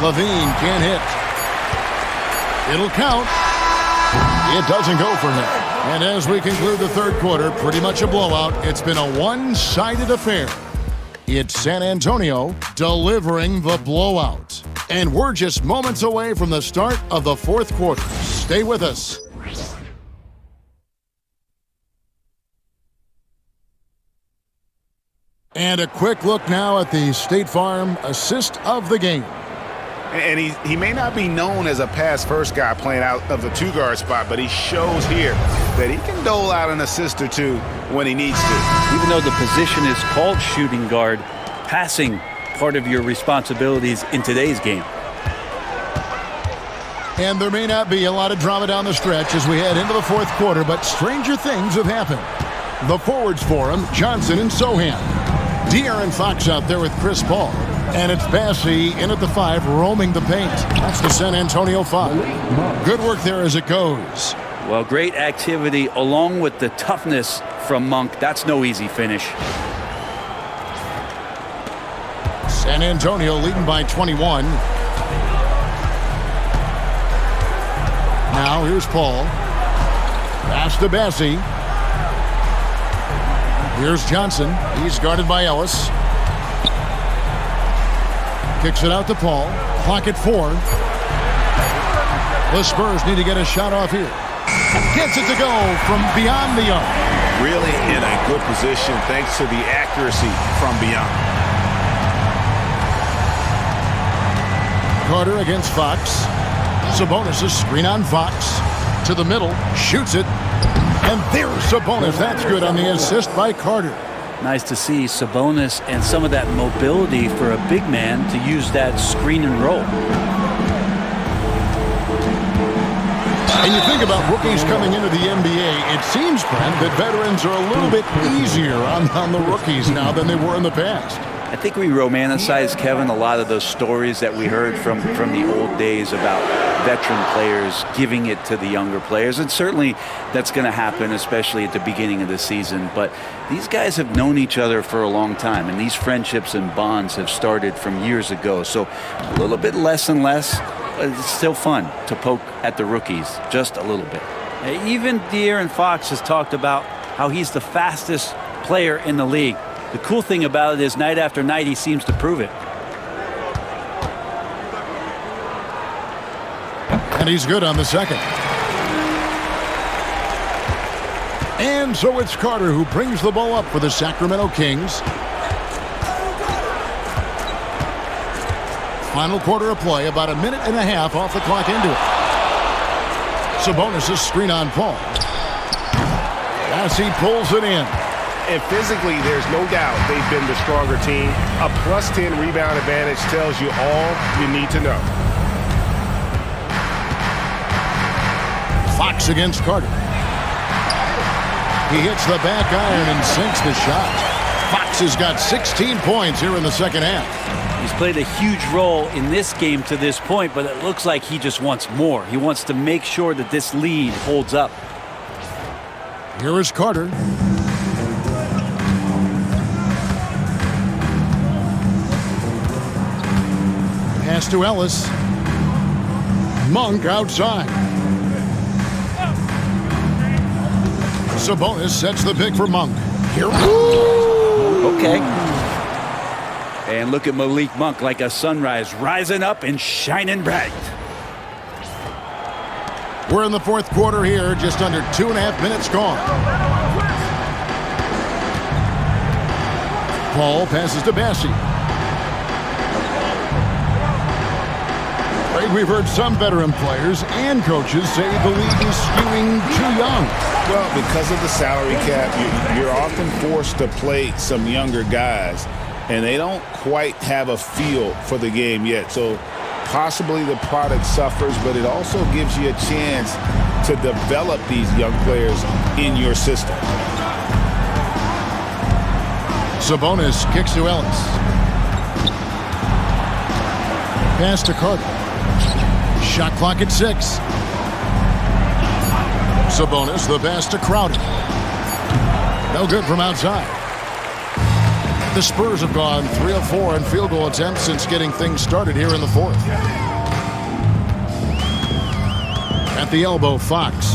Lavine can't hit. It'll count. It doesn't go for him. And as we conclude the third quarter, pretty much a blowout. It's been a one-sided affair. It's San Antonio delivering the blowout. And we're just moments away from the start of the fourth quarter. Stay with us. And a quick look now at the State Farm assist of the game. And he may not be known as a pass-first guy playing out of the two-guard spot, but he shows here that he can dole out an assist or two when he needs to. Even though the position is called shooting guard, passing part of your responsibilities in today's game. And there may not be a lot of drama down the stretch as we head into the fourth quarter, but stranger things have happened. The forwards for him, Johnson and Sohan. De'Aaron Fox out there with Chris Paul. And it's Bassey in at the 5, roaming the paint. That's the San Antonio 5. Good work there as it goes. Well, great activity along with the toughness from Monk. That's no easy finish. San Antonio leading by 21. Now here's Paul. Pass to Bassey. Here's Johnson. He's guarded by Ellis. Kicks it out to Paul. Clock at 4. The Spurs need to get a shot off here. Gets it to go from beyond the arc. Really in a good position thanks to the accuracy from beyond. Carter against Fox. Sabonis' screen on Fox. To the middle. Shoots it. And there's Sabonis. That's good on the assist by Carter. Nice to see Sabonis and some of that mobility for a big man to use that screen and roll. And you think about rookies coming into the NBA, it seems, Brent, that veterans are a little bit easier on the rookies now than they were in the past. I think we romanticize, Kevin, a lot of those stories that we heard from the old days about veteran players giving it to the younger players. And certainly that's going to happen, especially at the beginning of the season. But these guys have known each other for a long time, and these friendships and bonds have started from years ago. So a little bit less and less, but it's still fun to poke at the rookies, just a little bit. Even De'Aaron Fox has talked about how he's the fastest player in the league. The cool thing about it is night after night, he seems to prove it. And he's good on the second. And so it's Carter who brings the ball up for the Sacramento Kings. Final quarter of play, about a minute and a half off the clock into it. Sabonis' screen on Paul. as he pulls it in. And physically, there's no doubt they've been the stronger team. A +10 rebound advantage tells you all you need to know. Fox against Carter. He hits the back iron and sinks the shot. Fox has got 16 points here in the second half. He's played a huge role in this game to this point, but it looks like he just wants more. He wants to make sure that this lead holds up. Here is Carter. Pass to Ellis. Monk outside. Sabonis sets the pick for Monk. Here. Okay. And look at Malik Monk like a sunrise, rising up and shining bright. We're in the fourth quarter here, just under 2.5 minutes gone. Paul passes to Bassi. We've heard some veteran players and coaches say the league is skewing too young. Well, because of the salary cap, you're often forced to play some younger guys, and they don't quite have a feel for the game yet. So possibly the product suffers, but it also gives you a chance to develop these young players in your system. Sabonis kicks to Ellis. Pass to Carter. Shot clock at 6. Sabonis, the pass to Crowder. No good from outside. The Spurs have gone 3 of 4 in field goal attempts since getting things started here in the fourth. At the elbow, Fox.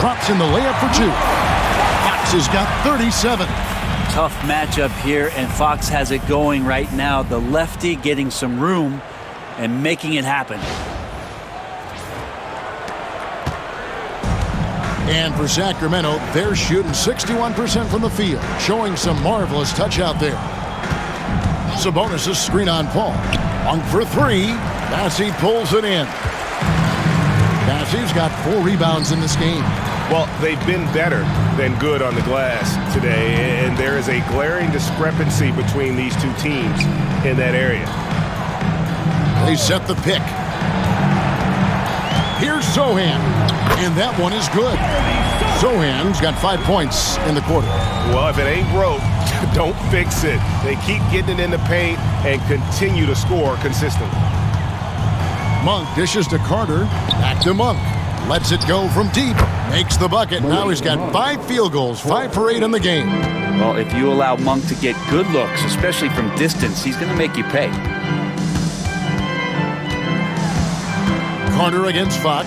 Drops in the layup for 2. Fox has got 37. Tough matchup here, and Fox has it going right now. The lefty getting some room and making it happen. And for Sacramento, they're shooting 61% from the field, showing some marvelous touch out there. Sabonis' screen on Paul. Monk for 3. Bassi pulls it in. Bassi's got 4 rebounds in this game. Well, they've been better than good on the glass today, and there is a glaring discrepancy between these two teams in that area. They set the pick. Here's Sohan, and that one is good. Sohan's got 5 points in the quarter. Well, if it ain't broke, don't fix it. They keep getting it in the paint and continue to score consistently. Monk dishes to Carter, back to Monk. Lets it go from deep, makes the bucket. Now he's got 5 field goals, 5 for 8 in the game. Well, if you allow Monk to get good looks, especially from distance, he's going to make you pay. Carter against Fox.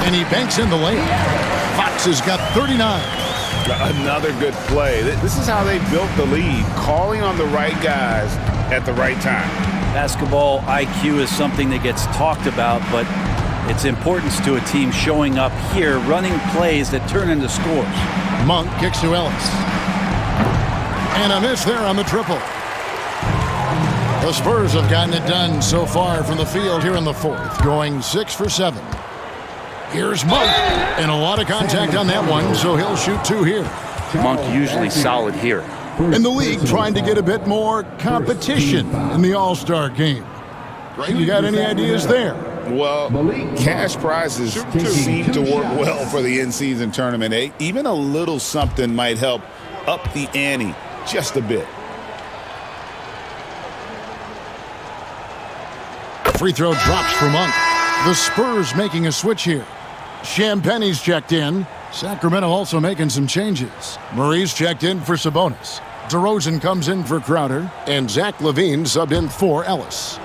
And he banks in the layup. Fox has got 39. Another good play. This is how they built the lead, calling on the right guys at the right time. Basketball IQ is something that gets talked about, but its importance to a team showing up here, running plays that turn into scores. Monk kicks to Ellis. And a miss there on the triple. The Spurs have gotten it done so far from the field here in the fourth, going 6 for 7. Here's Monk, and a lot of contact on that one, so he'll shoot 2 here. Monk usually solid here. In the league, trying to get a bit more competition in the All-Star game. Right? You got any ideas there? Well, cash prizes seem to work well for the in-season tournament. Even a little something might help up the ante just a bit. Free throw drops for Monk. The Spurs making a switch here. Champagne's checked in. Sacramento also making some changes. Murray's checked in for Sabonis. DeRozan comes in for Crowder. And Zach Lavine subbed in for Ellis.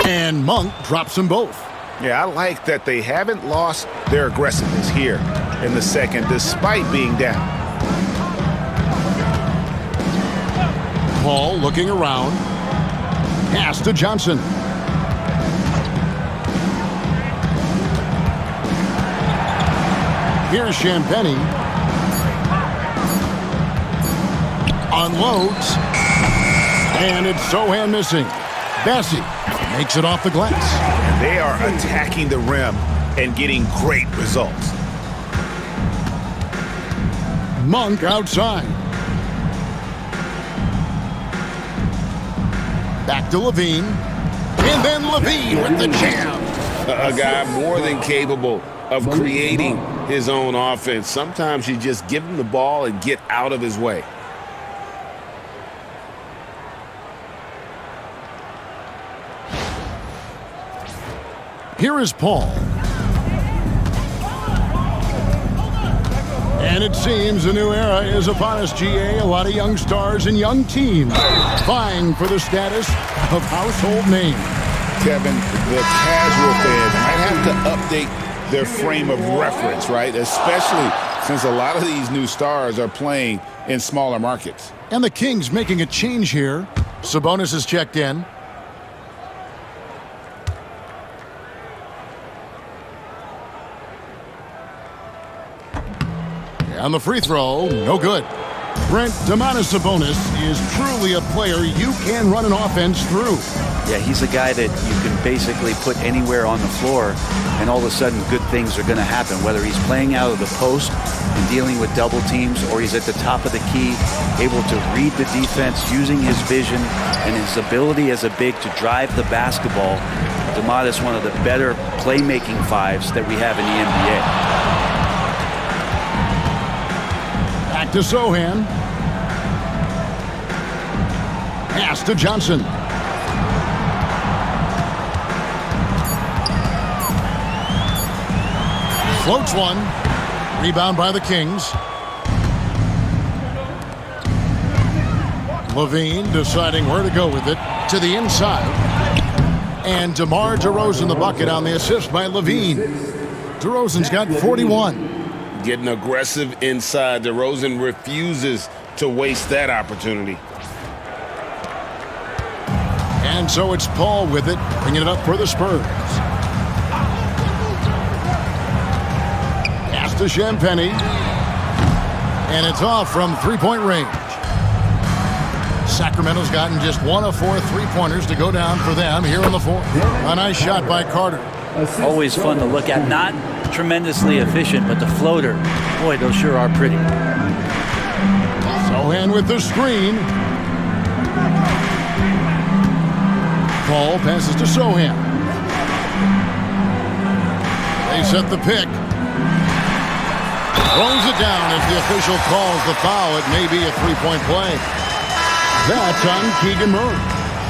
And Monk drops them both. Yeah, I like that they haven't lost their aggressiveness here in the second, despite being down. Paul looking around. Pass to Johnson. Here's Champagnie. Unloads. And it's Sohan missing. Bessie makes it off the glass. And they are attacking the rim and getting great results. Monk outside. Back to Lavine. And then Lavine with the jam. A guy more than capable of creating his own offense. Sometimes you just give him the ball and get out of his way. Here is Paul. And it seems a new era is upon us, GA. A lot of young stars and young teams vying for the status of household name. Kevin, the casual fans might have to update their frame of reference, right? Especially since a lot of these new stars are playing in smaller markets. And the Kings making a change here. Sabonis is checked in. On the free throw, no good. Brent, Domantas Sabonis is truly a player you can run an offense through. Yeah, he's a guy that you can basically put anywhere on the floor, and all of a sudden good things are going to happen, whether he's playing out of the post and dealing with double teams, or he's at the top of the key, able to read the defense using his vision and his ability as a big to drive the basketball. Domantas, one of the better playmaking fives that we have in the NBA. Back to Sohan. Pass to Johnson. Floats one. Rebound by the Kings. Lavine deciding where to go with it. To the inside. And DeMar DeRozan the bucket on the assist by Lavine. DeRozan's got 41. Getting aggressive inside. DeRozan refuses to waste that opportunity. And so it's Paul with it, bringing it up for the Spurs. Pass to Champagny. And it's off from three-point range. Sacramento's gotten just 1 of 4 three-pointers to go down for them here in the fourth. A nice shot by Carter. Always fun to look at. Not tremendously efficient, but the floater, boy, those sure are pretty. Sohan with the screen. Paul passes to Sohan. They set the pick. Throws it down as the official calls the foul. It may be a three-point play. That's on Keegan Murray.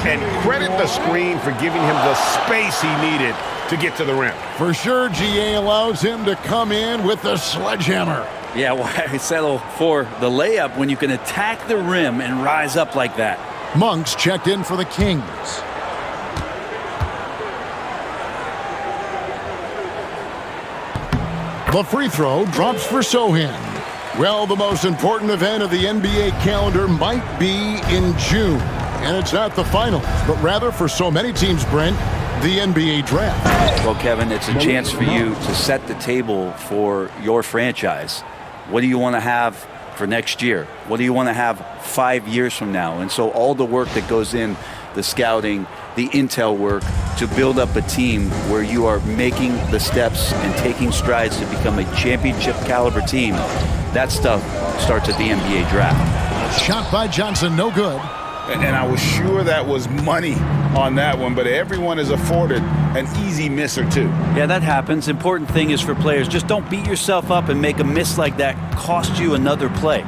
And credit the screen for giving him the space he needed to get to the rim. For sure, GA allows him to come in with the sledgehammer. Yeah, why settle for the layup when you can attack the rim and rise up like that? Monk's checked in for the Kings. The free throw drops for Sohan. Well, the most important event of the NBA calendar might be in June. And it's not the finals, but rather for so many teams, Brent, the NBA draft. Well, Kevin, it's a chance for you to set the table for your franchise. What do you want to have for next year? What do you want to have 5 years from now? And so all the work that goes in, the scouting, the intel work, to build up a team where you are making the steps and taking strides to become a championship caliber team, that stuff starts at the NBA draft. Shot by Johnson, no good. And I was sure that was money on that one, but everyone is afforded an easy miss or two. Yeah, that happens. Important thing is for players, just don't beat yourself up and make a miss like that cost you another play.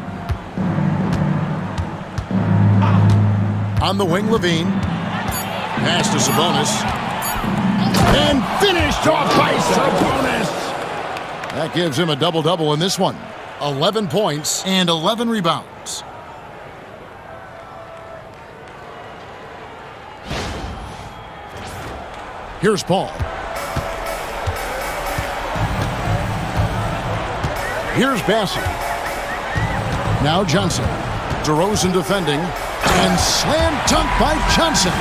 On the wing, Lavine. Pass to Sabonis. And finished off by Sabonis. That gives him a double-double in this one. 11 points and 11 rebounds. Here's Paul. Here's Bassey. Now Johnson. DeRozan defending. And slam dunk by Johnson.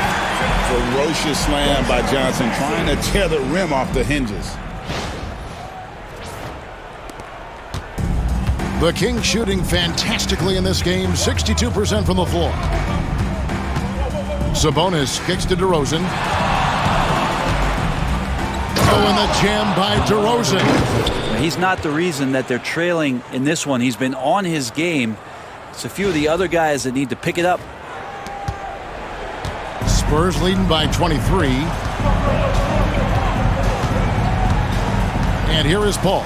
Ferocious slam by Johnson, trying to tear the rim off the hinges. The Kings shooting fantastically in this game, 62% from the floor. Sabonis kicks to DeRozan. Oh, and the jam by DeRozan. He's not the reason that they're trailing in this one. He's been on his game. It's a few of the other guys that need to pick it up. Spurs leading by 23. And here is Paul.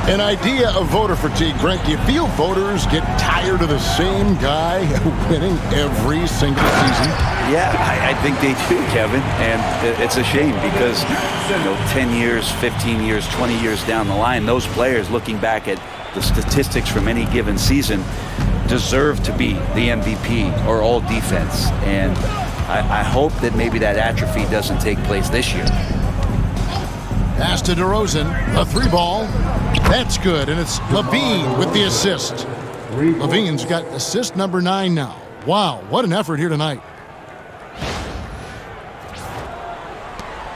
An idea of voter fatigue, Brent. Do you feel voters get tired of the same guy winning every single season? Yeah, I think they do, Kevin. And it's a shame because, 10 years, 15 years, 20 years down the line, those players looking back at the statistics from any given season deserve to be the MVP or all defense. And I hope that maybe that atrophy doesn't take place this year. Pass to DeRozan, a 3-ball. That's good, and it's Lavine with the assist. Lavine's got assist number 9 now. Wow, what an effort here tonight.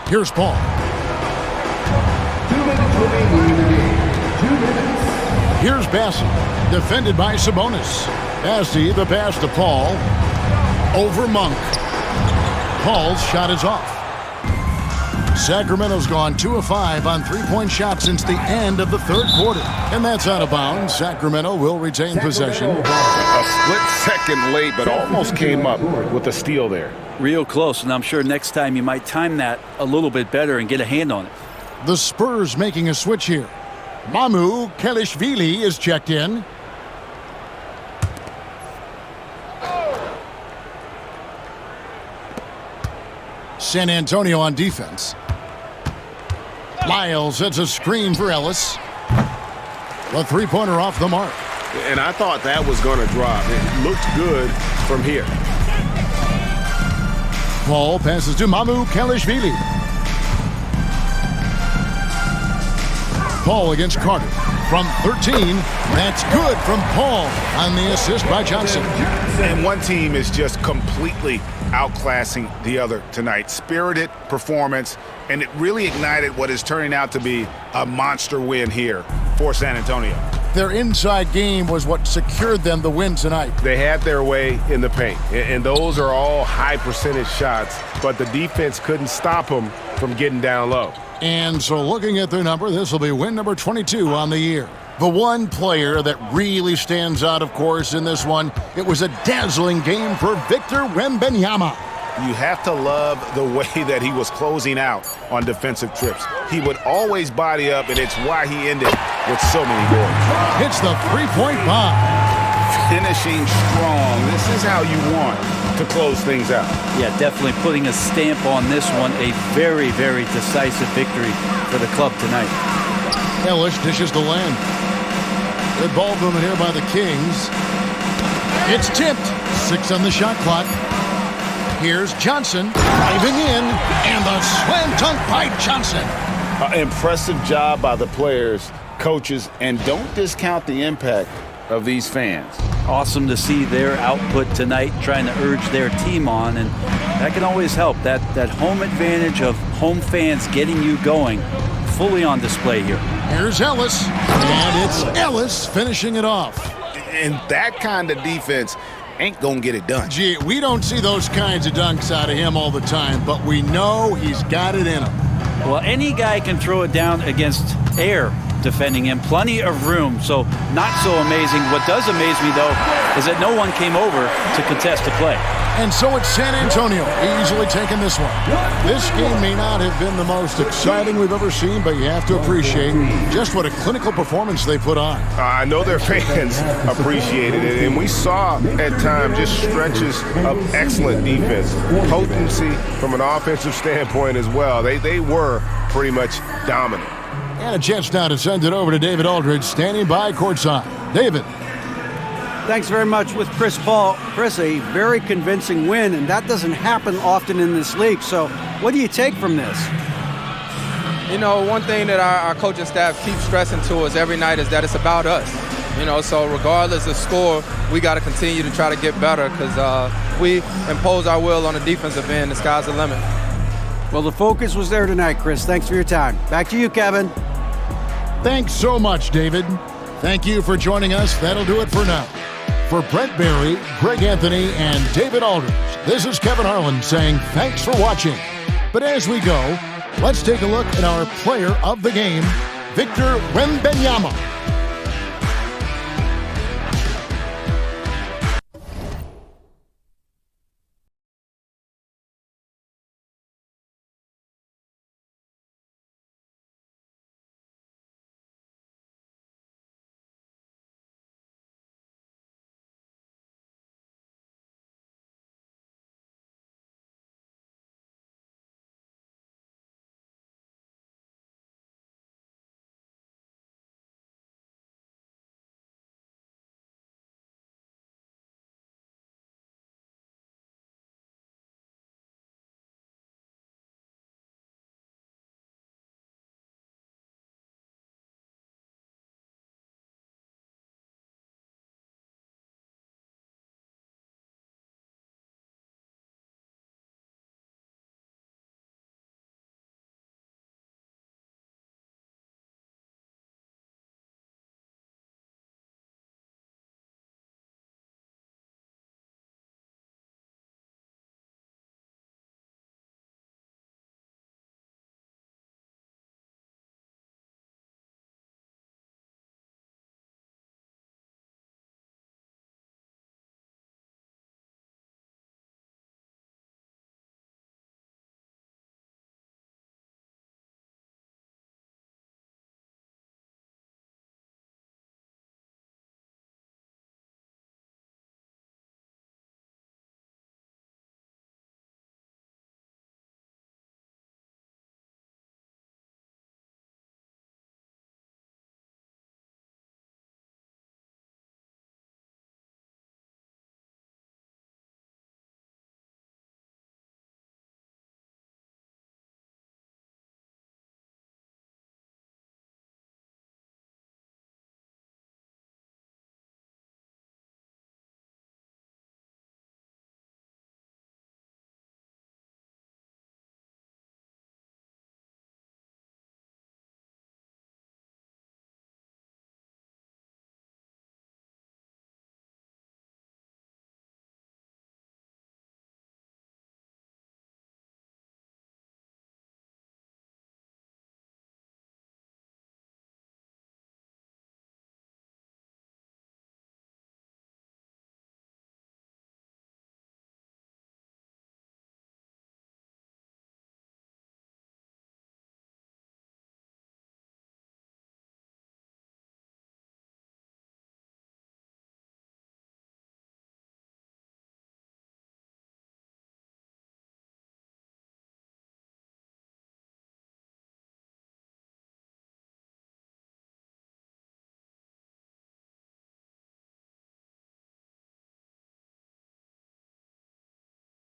Here's Paul. 2 minutes remaining in the game. 2 minutes. Here's Bassey, defended by Sabonis. Bassey, the pass to Paul. Over Monk. Paul's shot is off. Sacramento's gone 2 of 5 on 3-point shots since the end of the third quarter. And that's out of bounds. Sacramento will retain possession. A split second late, but almost came up with a steal there. Real close, and I'm sure next time you might time that a little bit better and get a hand on it. The Spurs making a switch here. Mamu Kelishvili is checked in. San Antonio on defense. Lyles hits a screen for Ellis. The 3-pointer off the mark. And I thought that was going to drop. It looked good from here. Paul passes to Mamu Kelishvili. Paul against Carter. From 13, that's good from Paul on the assist by Johnson. And one team is just completely outclassing the other tonight. Spirited performance, and it really ignited what is turning out to be a monster win here for San Antonio. Their inside game was what secured them the win tonight. They had their way in the paint, and those are all high percentage shots, but the defense couldn't stop them from getting down low. And so looking at their number, this will be win number 22 on the year. The one player that really stands out, of course, in this one, it was a dazzling game for Victor Wembanyama. You have to love the way that he was closing out on defensive trips. He would always body up, and it's why he ended with so many goals. Hits the 3-point bomb. Finishing strong. This is how you want to close things out. Yeah, definitely putting a stamp on this one. A very, very decisive victory for the club tonight. Ellis dishes to Lamb. Good ball movement here by the Kings. It's tipped. 6 on the shot clock. Here's Johnson diving in, and the slam dunk by Johnson. Impressive job by the players, coaches, and don't discount the impact of these fans. Awesome to see their output tonight, trying to urge their team on, and that can always help. That home advantage of home fans getting you going, fully on display here. Here's Ellis, and it's Ellis finishing it off. And that kind of defense ain't gonna get it done. Gee, we don't see those kinds of dunks out of him all the time, but we know he's got it in him. Well, any guy can throw it down against air defending him. Plenty of room, so not so amazing. What does amaze me, though, is that no one came over to contest the play. And so it's San Antonio easily taking this one. This game may not have been the most exciting we've ever seen, but you have to appreciate just what a clinical performance they put on. I know their fans appreciated it, and we saw at times just stretches of excellent defense. Potency from an offensive standpoint as well. They were pretty much dominant. And a chance now to send it over to David Aldridge, standing by courtside. David. Thanks very much with Chris Paul. Chris, a very convincing win, and that doesn't happen often in this league. So what do you take from this? You know, one thing that our coaching staff keeps stressing to us every night is that it's about us. You know, so regardless of score, we got to continue to try to get better because we impose our will on the defensive end. The sky's the limit. Well, the focus was there tonight, Chris. Thanks for your time. Back to you, Kevin. Thanks so much, David. Thank you for joining us. That'll do it for now. For Brent Berry, Greg Anthony, and David Aldridge, this is Kevin Harlan saying thanks for watching. But as we go, let's take a look at our player of the game, Victor Wembanyama.